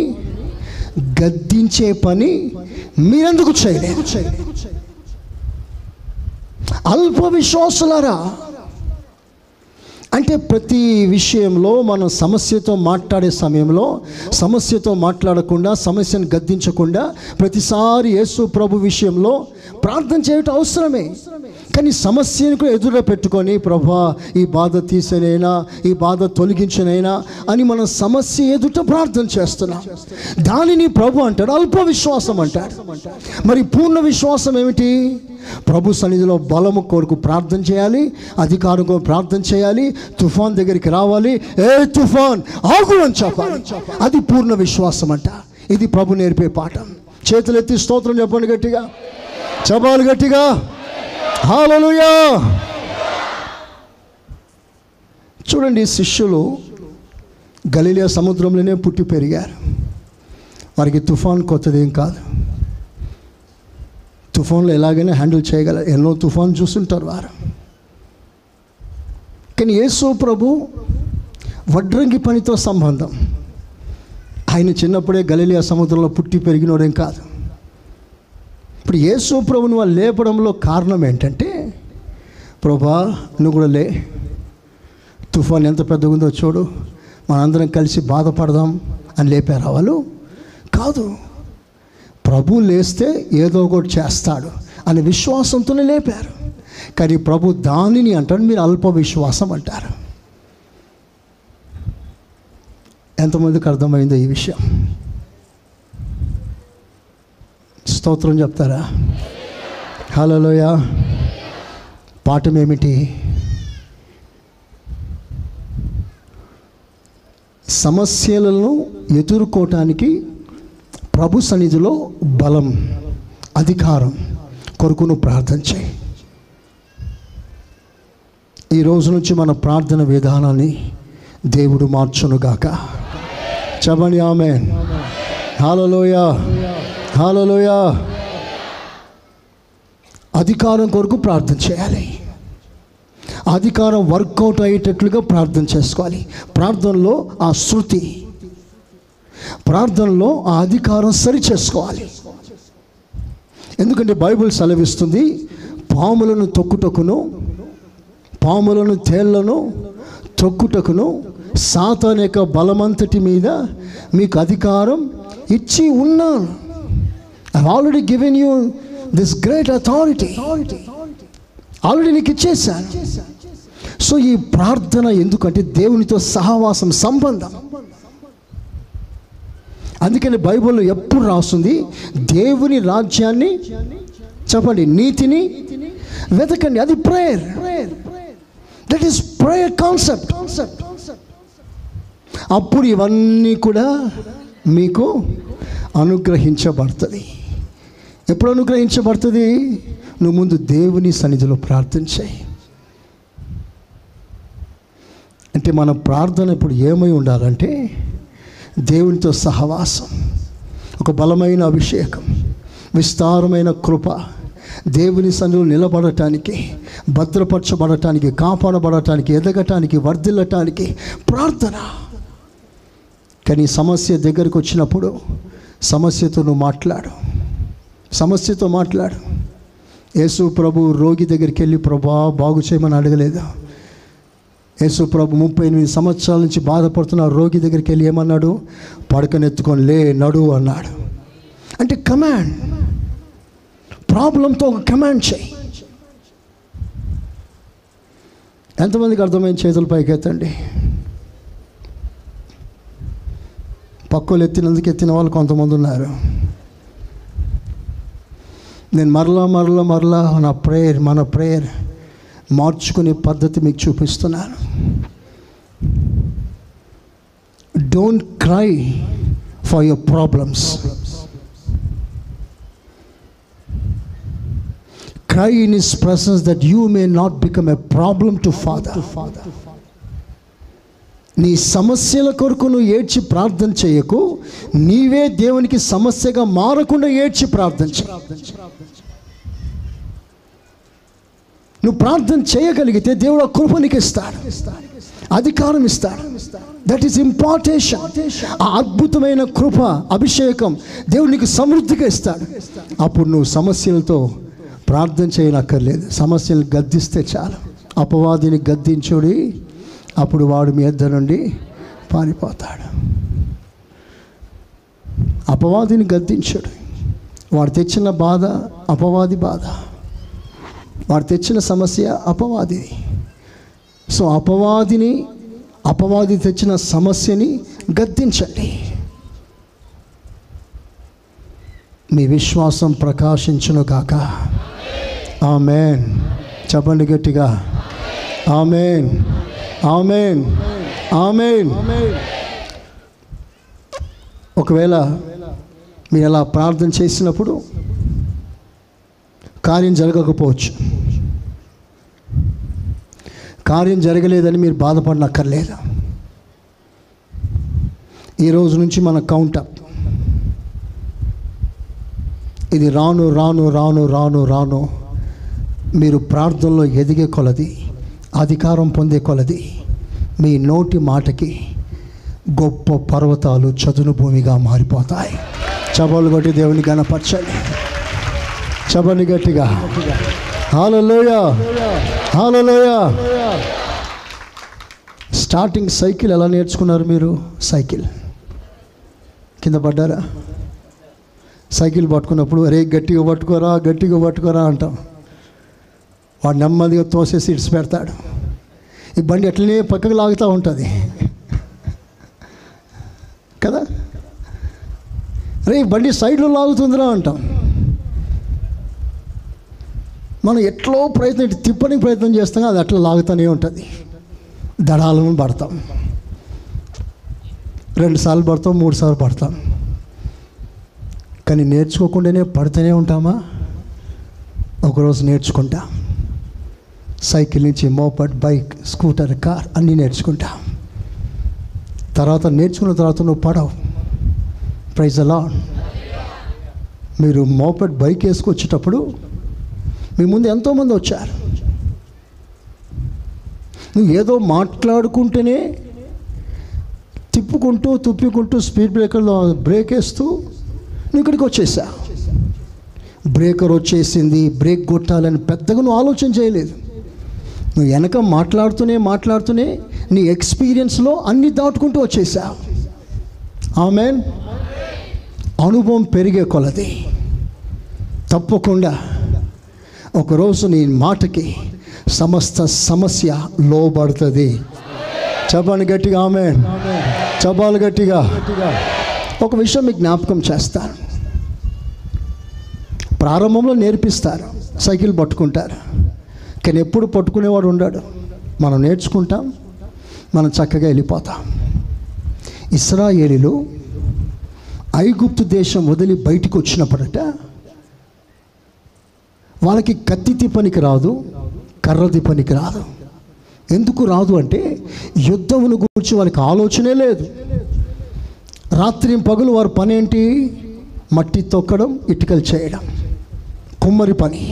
గద్దించే పని మీరెందుకు చేయలేదు? అల్ప విశ్వాసులారా అంటే ప్రతి విషయంలో మనం సమస్యతో మాట్లాడే సమయంలో సమస్యతో మాట్లాడకుండా, సమస్యను గద్దించకుండా ప్రతిసారి యేసు ప్రభు విషయంలో ప్రార్థన చేయటం అవసరమే. కానీ సమస్యను కూడా ఎదురుగా పెట్టుకొని, ప్రభా ఈ బాధ తీసేనైనా, ఈ బాధ తొలగించనైనా అని మనం సమస్య ఎదుట ప్రార్థన చేస్తున్నాం. దానిని ప్రభు అంటాడు అల్ప విశ్వాసం అంటాడు. మరి పూర్ణ విశ్వాసం ఏమిటి? ప్రభు సన్నిధిలో బలము కొరకు ప్రార్థన చేయాలి, అధికారం కొరకు ప్రార్థన చేయాలి, తుఫాన్ దగ్గరికి రావాలి, ఏ తుఫాన్ ఆగు అని చెప్పాలి. అది పూర్ణ విశ్వాసం అంట. ఇది ప్రభు నేర్పే పాఠం. చేతులెత్తి స్తోత్రం చెప్పండి గట్టిగా, చెప్పాలి గట్టిగా, హల్లెలూయా. చూడండి, శిష్యులు గలిలయ సముద్రంలోనే పుట్టి పెరిగారు. వారికి తుఫాన్ కొత్తదేం కాదు. తుఫాన్లో ఎలాగైనా హ్యాండిల్ చేయగలరు, ఎన్నో తుఫాన్ చూస్తుంటారు వారు. కానీ యేసు ప్రభు వడ్రంగి పనితో సంబంధం. ఆయన చిన్నప్పుడే గలిలయ సముద్రంలో పుట్టి పెరిగినోడేం కాదు. ఇప్పుడు యేసు ప్రభుని వాళ్ళు లేపడంలో కారణం ఏంటంటే, ప్రభా నువ్వు కూడా లే, తుఫాన్ ఎంత పెద్దగా ఉందో చూడు, మనందరం కలిసి బాధపడదాం అని లేపారు వాళ్ళు కాదు. ప్రభు లేస్తే ఏదో ఒకటి చేస్తాడు అనే విశ్వాసంతోనే లేపారు. కానీ ప్రభు దానిని అంటాడు మీరు అల్ప విశ్వాసం అంటారు. ఎంతమందికి అర్థమైందో ఈ విషయం? స్తోత్రం చెప్తారా? హల్లెలూయా. పాఠం ఏమిటి? సమస్యలను ఎదుర్కోవటానికి ప్రభు సన్నిధిలో బలం, అధికారం కొరకును ప్రార్థన చేయి. ఈ రోజు నుంచి మన ప్రార్థన విధానాన్ని దేవుడు మార్చునుగాక. చెప్పండి ఆమేన్. హల్లెలూయా, హల్లెలూయా. అధికారం కొరకు ప్రార్థన చేయాలి. అధికారం వర్కౌట్ అయ్యేటట్లుగా ప్రార్థన చేసుకోవాలి. ప్రార్థనలో ఆ శృతి, ప్రార్థనలో ఆ అధికారం సరి చేసుకోవాలి. ఎందుకంటే బైబిల్ సెలవిస్తుంది, పాములను తొక్కుటకును, పాములను తేళ్లను తొక్కుటకును సాతాను యొక్క బలమంతటి మీద మీకు అధికారం ఇచ్చి ఉన్నాను. I already given you this great authority. Already నీకు ఇచ్చేసాను. సో ఈ ప్రార్థన ఎందుకంటే దేవునితో సహవాసం, సంబంధం. అందుకని బైబిల్లో ఎప్పుడు రాస్తుంది, దేవుని రాజ్యాన్ని చెప్పండి, నీతిని వెతకండి. అది prayer. That is prayer concept. అప్పుడు ఇవన్నీ కూడా మీకు అనుగ్రహించబడుతుంది. ఎప్పుడు అనుగ్రహించబడుతుంది? నువ్వు ముందు దేవుని సన్నిధిలో ప్రార్థన చేయి. అంటే మన ప్రార్థన ఇప్పుడు ఏమై ఉండాలంటే దేవునితో సహవాసం, ఒక బలమైన అభిషేకం, విస్తారమైన కృప, దేవుని సన్నిధిలో నిలబడటానికి, భద్రపరచబడటానికి, కాపాడబడటానికి, ఎదగటానికి, వర్ధిల్లటానికి ప్రార్థన. కానీ సమస్య దగ్గరికి వచ్చినప్పుడు సమస్యతో నువ్వు మాట్లాడు. యేసు ప్రభు రోగి దగ్గరికి వెళ్ళి ప్రభా బాగు చేయమని అడగలేదు. యేసు ప్రభు 38 సంవత్సరాల నుంచి బాధపడుతున్న రోగి దగ్గరికి వెళ్ళి ఏమన్నాడు? పడకనెత్తుకొని లే, నడు అన్నాడు. అంటే కమాండ్. ప్రాబ్లంతో ఒక కమాండ్ చేయి. ఎంతమందికి అర్థమైన చేతుల పైకి ఎత్తండి. పక్కలు ఎత్తినందుకు ఎత్తిన వాళ్ళు కొంతమంది ఉన్నారు. నేను మరలా మన ప్రేయర్ మార్చుకునే పద్ధతి మీకు చూపిస్తున్నాను. Don't cry for your problems. Cry in His presence that you may not become a problem to Father. నీ సమస్యల కొరకు నువ్వు ఏడ్చి ప్రార్థన చేయకు, నీవే దేవునికి సమస్యగా మారకుండా ఏడ్చి ప్రార్థన చేయి. నువ్వు ప్రార్థన చేయగలిగితే దేవుడు ఆ కృప నీకు ఇస్తాడు, అధికారం ఇస్తాడు. That is impartation. ఆ అద్భుతమైన కృప, అభిషేకం దేవుడు నీకు సమృద్ధిగా ఇస్తాడు. అప్పుడు నువ్వు సమస్యలతో ప్రార్థన చేయనక్కర్లేదు. సమస్యలు గద్దిస్తే చాలు. అపవాదిని గద్దించుడి, అప్పుడు వాడు మీ యొద్ద నుండి పారిపోతాడు. అపవాదిని గద్దించుడు. వాడు తెచ్చిన బాధ అపవాది బాధ, వాడు తెచ్చిన సమస్య అపవాది. సో అపవాది తెచ్చిన సమస్యని గద్దించండి. మీ విశ్వాసం ప్రకాశించును గాక. ఆమేన్. చెప్పండి గట్టిగా, ఆమేన్, ఆమేన్, ఆమేన్. ఒకవేళ మీరు అలా ప్రార్థన చేసినప్పుడు కార్యం జరగకపోవచ్చు. కార్యం జరగలేదని మీరు బాధపడనక్కర్లేదు. ఈరోజు నుంచి మన కౌంటప్. ఇది రాను రాను రాను రాను రాను మీరు ప్రార్థనలో ఎదిగే కొలది, అధికారం పొందే కొలది, మీ నోటి మాటకి గొప్ప పర్వతాలు చదును భూమిగా మారిపోతాయి. చపలు కొట్టి దేవుని గణపరచండి. చపని గట్టిగా హల్లెలూయా, హల్లెలూయా. స్టార్టింగ్ సైకిల్ ఎలా నేర్చుకున్నారు మీరు? సైకిల్ కింద పడ్డారా? సైకిల్ పట్టుకున్నప్పుడు అరే గట్టిగా పట్టుకోరా అంటాం. వాడు నెమ్మదిగా తోసేసి ఇడిచి పెడతాడు. ఈ బండి అట్లనే పక్కకు లాగుతూ ఉంటుంది కదా. అరే ఈ బండి సైడ్లో లాగుతుందిరా అంటాం. మనం ఎట్లో తిప్పడానికి ప్రయత్నం చేస్తాం, అది అట్లా లాగుతూనే ఉంటుంది. దడాలను పడతాం, 2 సార్లు పడతాం, 3 సార్లు పడతాం. కానీ నేర్చుకోకుండానే పడుతూనే ఉంటామా? ఒకరోజు నేర్చుకుంటా. సైకిల్ నుంచి మోపడ్, బైక్, స్కూటర్, కార్ అన్నీ నేర్చుకుంటా. నేర్చుకున్న తర్వాత నువ్వు పడవు. Praise the lord. మీరు మోపడ్ బైక్ వేసుకొచ్చేటప్పుడు మీ ముందు ఎంతోమంది వచ్చారు. నువ్వు ఏదో మాట్లాడుకుంటేనే తిప్పుకుంటూ స్పీడ్ బ్రేకర్లో బ్రేక్ వేస్తూ నువ్వు ఇక్కడికి వచ్చేసా. బ్రేకర్ వచ్చేసింది, బ్రేక్ కొట్టాలని పెద్దగా నువ్వు ఆలోచన చేయలేదు. నువ్వు వెనక మాట్లాడుతూనే నీ ఎక్స్పీరియన్స్లో అన్నీ దాటుకుంటూ వచ్చేసా. ఆమేన్. అనుభవం పెరిగే కొలది తప్పకుండా ఒకరోజు నీ మాటకి సమస్త సమస్య లోబడుతుంది. చెప్పండి గట్టిగా ఆమేన్. చెప్పాలి గట్టిగా. ఒక విషయం మీకు జ్ఞాపకం చేస్తాను. ప్రారంభంలో నేర్పిస్తారు, సైకిల్ పట్టుకుంటారు, కానీ ఎప్పుడు పట్టుకునేవాడు ఉండడు. మనం నేర్చుకుంటాం, మనం చక్కగా వెళ్ళిపోతాం. ఇశ్రాయేలీలు ఐగుప్తు దేశం వదిలి బయటికి వచ్చినప్పుడట వాళ్ళకి కత్తి పనికి రాదు, కర్రది పనికి రాదు. ఎందుకు రాదు అంటే యుద్ధమును గురించి వాళ్ళకి ఆలోచనే లేదు. రాత్రి పగలు వారి పని ఏంటి? మట్టి తొక్కడం, ఇటుకలు చేయడం, కుమ్మరి పని.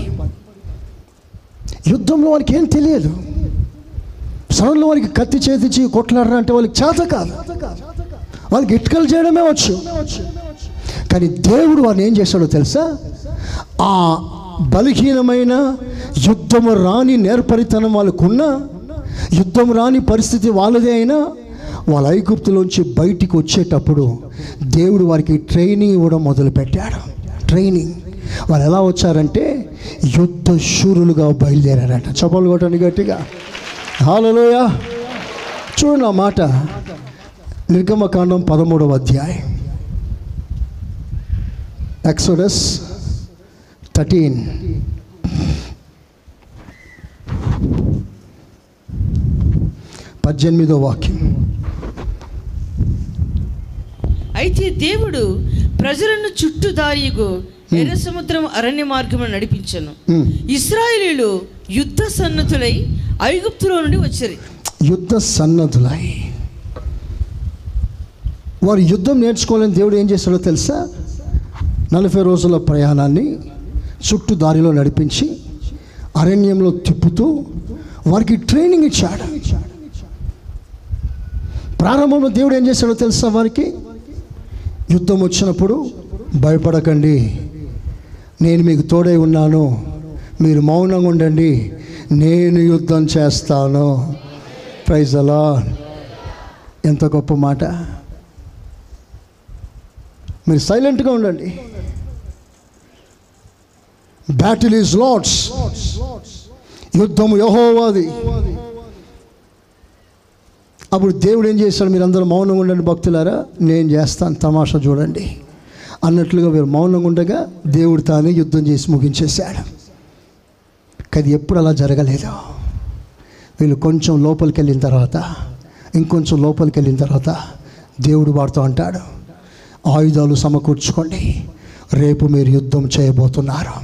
యుద్ధంలో వాళ్ళకి ఏం తెలియదు. సడన్లో వాళ్ళకి కత్తి చేతిచ్చి కొట్లాడారంటే వాళ్ళకి చేత కాదు, వాళ్ళకి ఇటుకలు చేయడమే వచ్చు. కానీ దేవుడు వారిని ఏం చేశాడో తెలుసా? ఆ బలహీనమైన యుద్ధము రాని నేర్పరితనం వాళ్ళకున్న, యుద్ధం రాని పరిస్థితి వాళ్ళదే అయినా వాళ్ళ ఐగుప్తులోంచి బయటికి వచ్చేటప్పుడు దేవుడు వారికి ట్రైనింగ్ ఇవ్వడం మొదలుపెట్టాడు. ట్రైనింగ్. వాళ్ళు ఎలా వచ్చారంటే యుద్ధ శూరులుగా బయలుదేరారట. చప్పలు కొట్టండి గట్టిగా, హల్లెలూయా. చూడండి ఆ మాట, నిర్గమకాండం 13వ అధ్యాయం, ఎక్సోడస్ 13. పద్దెనిమిదో వాక్యం.
అయితే దేవుడు ప్రజలను చుట్టుదారిగు ఎర్ర సముద్రం అరణ్య మార్గమును నడిపించను. ఇశ్రాయేలీయులు యుద్ధ సన్నద్ధులై ఐగుప్తులో నుండి వచ్చారు. యుద్ధ
సన్నద్ధులై వారు యుద్ధం నేర్చుకోవాలని దేవుడు ఏం చేశాడో తెలుసా? 40 రోజుల ప్రయాణాన్ని చుట్టూ దారిలో నడిపించి అరణ్యంలో తిప్పుతూ వారికి ట్రైనింగ్ ఇచ్చాడు. ప్రారంభంలో దేవుడు ఏం చేశాడో తెలుసా? వారికి యుద్ధం వచ్చినప్పుడు భయపడకండి, నేను మీకు తోడై ఉన్నాను, మీరు మౌనంగా ఉండండి, నేను యుద్ధం చేస్తాను. Praise the lord. ఎంత గొప్ప మాట. మీరు సైలెంట్గా ఉండండి. బ్యాటిల్ ఈజ్ లార్డ్స్, యుద్ధము యెహోవాది. అప్పుడు దేవుడు ఏం చేశాడు? మీరు అందరూ మౌనంగా ఉండండి భక్తులారా, నేను చేస్తాను, తమాషా చూడండి అన్నట్లుగా వీరు మౌనంగా ఉండగా దేవుడు తానే యుద్ధం చేసి ముగించేశాడు. కానీ ఎప్పుడు అలా జరగలేదు. వీళ్ళు కొంచెం లోపలికి వెళ్ళిన తర్వాత, ఇంకొంచెం లోపలికి వెళ్ళిన తర్వాత దేవుడు వాడుతూ అంటాడు, ఆయుధాలు సమకూర్చుకోండి, రేపు మీరు యుద్ధం చేయబోతున్నారు.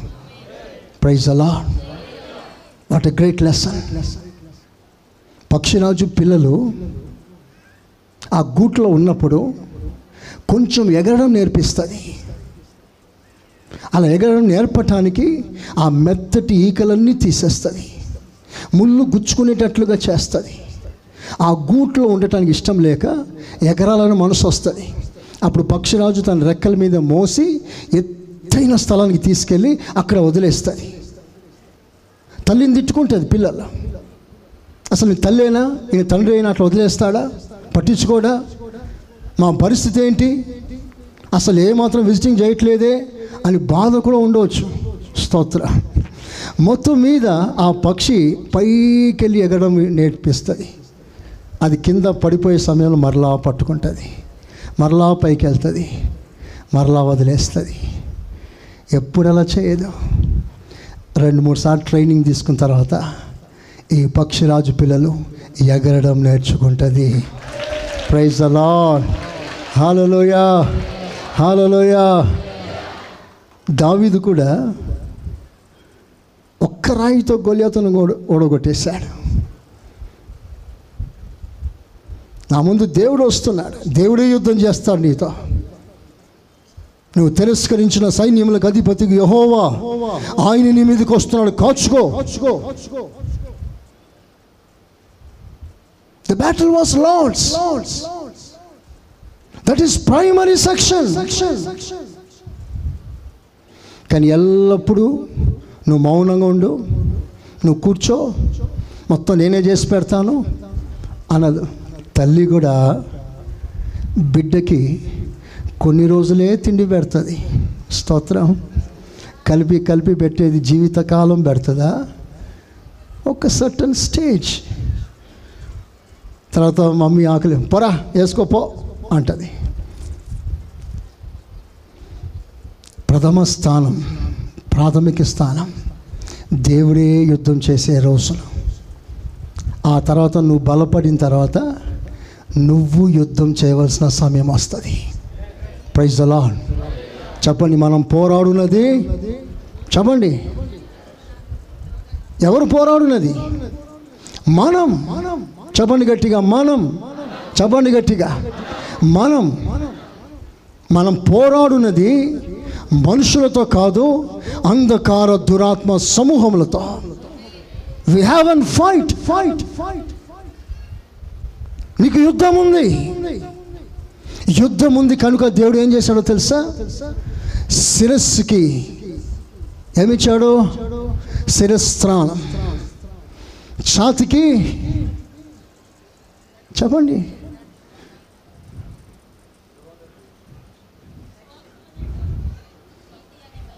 Praise the lord. What a great lesson. పక్షిరాజు పిల్లలు ఆ గూట్లో ఉన్నప్పుడు కొంచెం ఎగరడం నేర్పిస్తుంది. అలా ఎగరడం నేర్పటానికి ఆ మెత్తటి ఈకలన్నీ తీసేస్తుంది, ముళ్ళు గుచ్చుకునేటట్లుగా చేస్తుంది. ఆ గూట్లో ఉండటానికి ఇష్టం లేక ఎగరాలని మనసు వస్తుంది. అప్పుడు పక్షిరాజు తన రెక్కల మీద మోసి ఎత్తైన స్థలానికి తీసుకెళ్ళి అక్కడ వదిలేస్తుంది. తల్లిని తిట్టుకుంటుంది పిల్లలు. అసలు నీ తల్లి అయినా ఈయన తండ్రి అయినా అట్లా వదిలేస్తాడా? పట్టించుకోడా? మా పరిస్థితి ఏంటి, అసలు ఏమాత్రం విజిటింగ్ చేయట్లేదే అని బాధ కూడా ఉండవచ్చు. స్తోత్ర. మొత్తం మీద ఆ పక్షి పైకెళ్ళి ఎగడం నేర్పిస్తుంది. అది కింద పడిపోయే సమయంలో మరలా పట్టుకుంటుంది, మరలా పైకి వెళ్తుంది, మరలా వదిలేస్తుంది. ఎప్పుడు అలా చేయదు. 2-3 సార్లు ట్రైనింగ్ తీసుకున్న తర్వాత ఈ పక్షిరాజు పిల్లలు ఎగరడం నేర్చుకుంటుంది. Praise the Lord. Hallelujah, hallelujah. దావీదు కూడా ఒక్క రాయితో గొల్యాతును ఓడగొట్టేశాడు. నా ముందు దేవుడు వస్తున్నాడు, దేవుడే యుద్ధం చేస్తాడు నీతో. నువ్వు తిరస్కరించిన సైన్యములకు అధిపతికి యెహోవా, ఆయన నీ మీదకి వస్తున్నాడు, కాచుకో. The battle was Lord's. That is primary section. కానీ ఎల్లప్పుడూ నువ్వు మౌనంగా ఉండు, నువ్వు కూర్చో, మొత్తం నేనే చేసి పెడతాను అనదు. తల్లి కూడా బిడ్డకి కొన్ని రోజులే తిండి పెడుతుంది. స్తోత్రం. కలిపి కలిపి పెట్టేది జీవితకాలం పెడుతుందా? ఒక సర్టన్ స్టేజ్ తర్వాత మమ్మీ ఆకలి, పొరా వేసుకోపో అంటుంది. ప్రథమ స్థానం, ప్రాథమిక స్థానం దేవుడే యుద్ధం చేసే రోజులు. ఆ తర్వాత నువ్వు బలపడిన తర్వాత నువ్వు యుద్ధం చేయవలసిన సమయం వస్తుంది. Praise the lord. చెప్పండి, మనం పోరాడున్నది, చెప్పండి, ఎవరు పోరాడున్నది? మనం. చెప్పండి గట్టిగా, మనం. చెప్పండి గట్టిగా, మనం పోరాడున్నది మనుషులతో కాదు, అంధకార దురాత్మ సమూహములతో. We have a fight. నీకు యుద్ధం ఉంది కనుక దేవుడు ఏం చేశాడో తెలుసా? శిరస్సుకి ఏమిచ్చాడు? శిరస్త్రాణం. ఛాతికి చెప్పండి,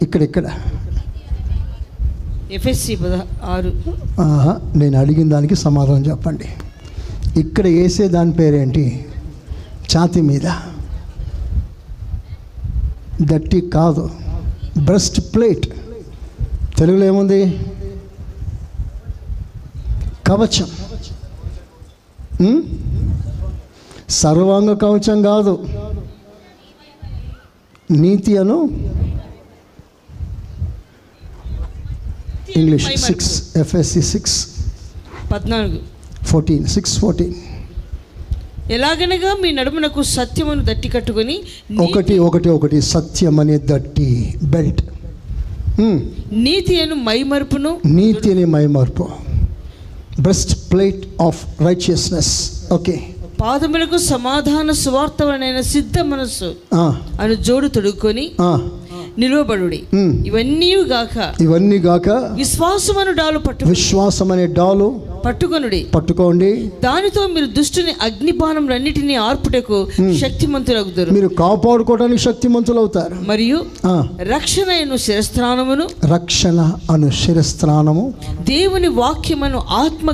ఇక్కడ
ఎఫెసీ 6.
నేను అడిగిన దానికి సమాధానం చెప్పండి. ఇక్కడ వేసే దాని పేరేంటి? ఛాతీ మీద. దట్టి కాదు, బ్రెస్ట్ ప్లేట్. తెలుగులో ఏముంది? కవచం. సర్వాంగ కవచం కాదు, నీతి అను ఇంగ్లీష్ 6 ఎఫ్ఎస్సి 6:14.
ఎలాగనగా మీ నడుమునకు సత్యమును దట్టి కట్టుకొని,
ఒకటి సత్యం అనే దట్టి బెల్ట్.
నీతి అను మైమర్పు, breast plate of righteousness. Okay. పాదములకు సమాధాన సువార్తవనైన సిద్ధ మనస్సు అను జోడు తొడుక్కొని నిలువబడుడి. ఇవన్నీ గాక విశ్వాసమనే డాలు పట్టుకోండి. దానితో మీరు దుష్టుని అగ్నిబాణములన్నిటినీ ఆర్పుటకు శక్తిమంతులగుతారు.
మీరు కాపాడుకోవడానికి శక్తిమంతులు అవుతారు.
మరియు రక్షణ అను శిరస్త్రాణము దేవుని వాక్యమును ఆత్మ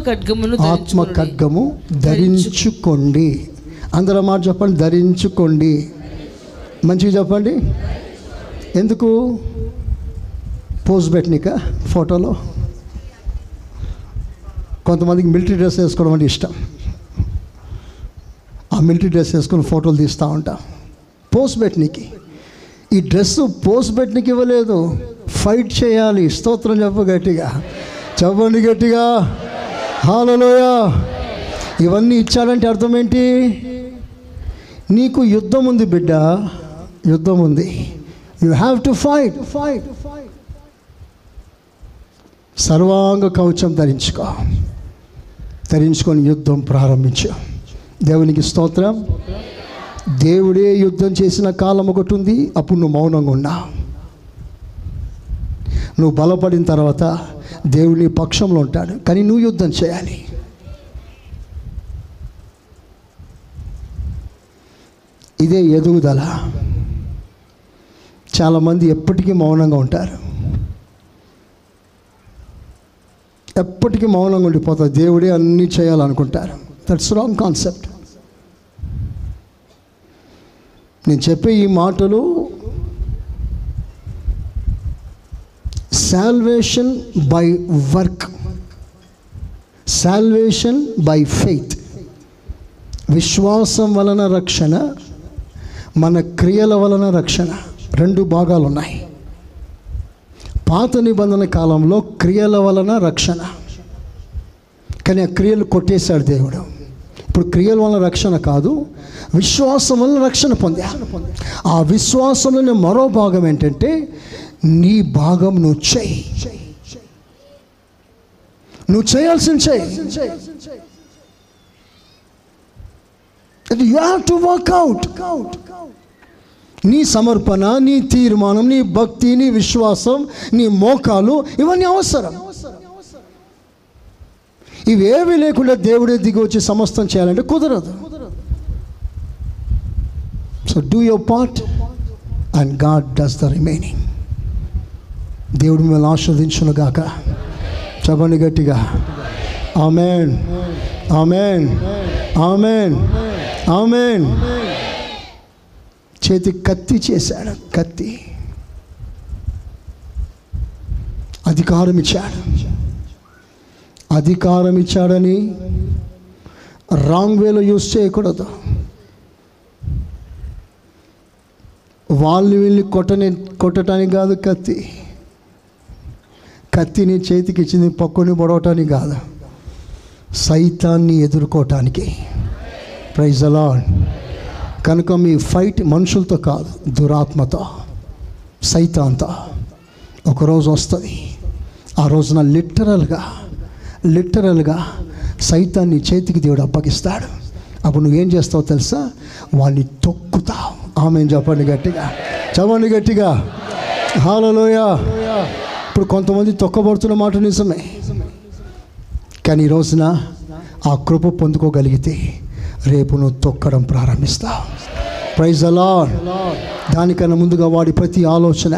ఖడ్గము ధరించుకోండి. అందరూ మాట చెప్పండి, ధరించుకోండి. మంచిగా చెప్పండి. ఎందుకు పోజ్ పెట్టనిక? ఫోటోలో కొంతమందికి మిలిటరీ డ్రెస్ వేసుకోవడం అంటే ఇష్టం. ఆ మిలిటరీ డ్రెస్ వేసుకొని ఫోటోలు తీస్తూ ఉంటాం. పోజ్ పెట్టనికి. ఈ డ్రెస్ పోజ్ పెట్టనికి ఇవ్వలేదు, ఫైట్ చేయాలి. స్తోత్రం చెప్పండి గట్టిగా హల్లెలూయా. ఇవన్నీ ఇచ్చాడంటే అర్థం ఏంటి? నీకు యుద్ధం ఉంది బిడ్డ, యుద్ధం ఉంది. You have to fight. సర్వాంగ కవచం ధరించుకొని యుద్ధం ప్రారంభించు. దేవునికి స్తోత్రం. దేవుడే యుద్ధం చేసిన కాలం ఒకటి ఉంది. అప్పుడు నువ్వు మౌనంగా ఉన్నావు. నువ్వు బలపడిన తర్వాత దేవుని పక్షంలో ఉంటాడు, కానీ నువ్వు యుద్ధం చేయాలి. ఇదే ఎదుగుదల. చాలామంది ఎప్పటికీ మౌనంగా ఉంటారు, ఎప్పటికీ మౌనంగా ఉండిపోతారు. దేవుడే అన్నీ చేయాలనుకుంటారు. That's wrong concept. నేను చెప్పే ఈ మాటలు salvation by work, salvation by faith. విశ్వాసం వలన రక్షణ, మన క్రియల వలన రక్షణ. రెండు భాగాలు ఉన్నాయి. పాత నిబంధన కాలంలో క్రియల వలన రక్షణ, కానీ ఆ క్రియలు కొట్టేశాడు దేవుడు. ఇప్పుడు క్రియల వలన రక్షణ కాదు, విశ్వాసం వలన రక్షణ పొందా. ఆ విశ్వాసంలోనే మరో భాగం ఏంటంటే నీ భాగం నువ్వు చేయి. నువ్వు చేయాల్సింది చేయి. You have to work out. నీ సమర్పణ, నీ తీర్మానం, నీ భక్తి, నీ విశ్వాసం, నీ మోకాలు, ఇవన్నీ అవసరం. ఇవేవి లేకుండా దేవుడే దిగి వచ్చి సమస్తం చేయాలంటే కుదరదు. So do your part and God does the remaining. దేవుడు మిమ్మల్ని ఆశీర్వదించును గాక. చెప్పండి గట్టిగా ఆమేన్, ఆమేన్, ఆమేన్, ఆమేన్. చేతి కత్తి చేశాడు. కత్తి
అధికారం ఇచ్చాడు. అధికారం ఇచ్చాడని రాంగ్ వేలో యూజ్ చేయకూడదు. వాళ్ళు వీళ్ళని కొట్టడానికి కాదు. కత్తిని చేతికి ఇచ్చింది పక్కుని పొడవటానికి కాదు, సైతాన్ని ఎదుర్కోవటానికి. Praise the lord. కనుక మీ ఫైట్ మనుషులతో కాదు, దురాత్మతో, సైతాన్తో. ఒకరోజు వస్తుంది, ఆ రోజున లిటరల్గా సైతాన్ని చేతికి దేవుడు అప్పగిస్తాడు. అప్పుడు నువ్వేం చేస్తావు తెలుసా? వాడిని తొక్కుతావు. ఆమేన్ చెప్పండి గట్టిగా. హల్లెలూయా. ఇప్పుడు కొంతమంది తొక్కబడుతున్న మాట నిజమే, కానీ ఈ రోజున ఆ కృప పొందుకోగలిగితే రేపు నువ్వు తొక్కడం ప్రారంభిస్తావు. Praise the lord. దానికన్నా ముందుగా వాడి ప్రతి ఆలోచన,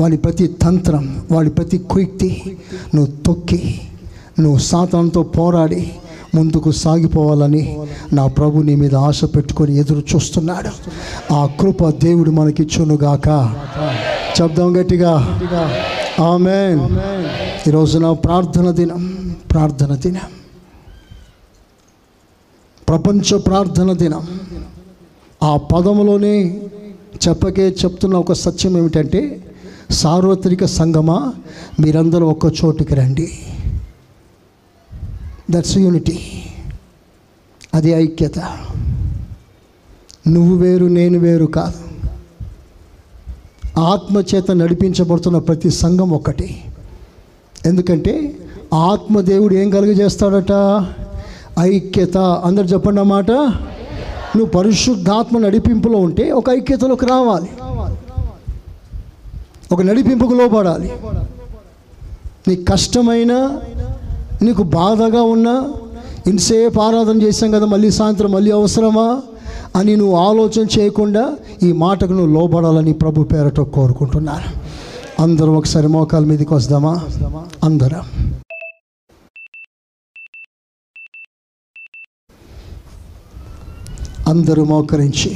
వాడి ప్రతి తంత్రం, వాడి ప్రతి కుయుక్తి నువ్వు తొక్కి, నువ్వు సాతానుతో పోరాడి ముందుకు సాగిపోవాలని నా ప్రభు నీ మీద ఆశ పెట్టుకొని ఎదురు చూస్తున్నాడు. ఆ కృప దేవుడు మనకిచ్చునుగాక. చెప్దాం గట్టిగా ఆమేన్. ఈరోజున ప్రార్థన దినం, ప్రపంచ ప్రార్థన దినం. ఆ పదములోనే చెప్తున్న ఒక సత్యం ఏమిటంటే, సార్వత్రిక సంగమా మీరందరూ ఒక్క చోటికి రండి. That's unity. అది ఐక్యత. నువ్వు వేరు నేను వేరు కాదు. ఆత్మచేత నడిపించబడుతున్న ప్రతి సంఘం ఒక్కటి. ఎందుకంటే ఆత్మదేవుడు ఏం కలుగజేస్తాడట? ఐక్యత. అందరు చెప్పండి అన్నమాట. నువ్వు పరిశుద్ధాత్మ నడిపింపులో ఉంటే ఒక ఐక్యతలోకి రావాలి, ఒక నడిపింపుకు లోపడాలి. నీకు కష్టమైనా, నీకు బాధగా ఉన్నా, ఇంతసేపు ఆరాధన చేశాం కదా, మళ్ళీ సాయంత్రం మళ్ళీ అవసరమా అని నువ్వు ఆలోచన చేయకుండా ఈ మాటకు నువ్వు లోబడాలని ప్రభు పేరట కోరుకుంటున్నాను. అందరం ఒకసారి మోకాల మీదకి వస్తామా? అందరూ మోకరించి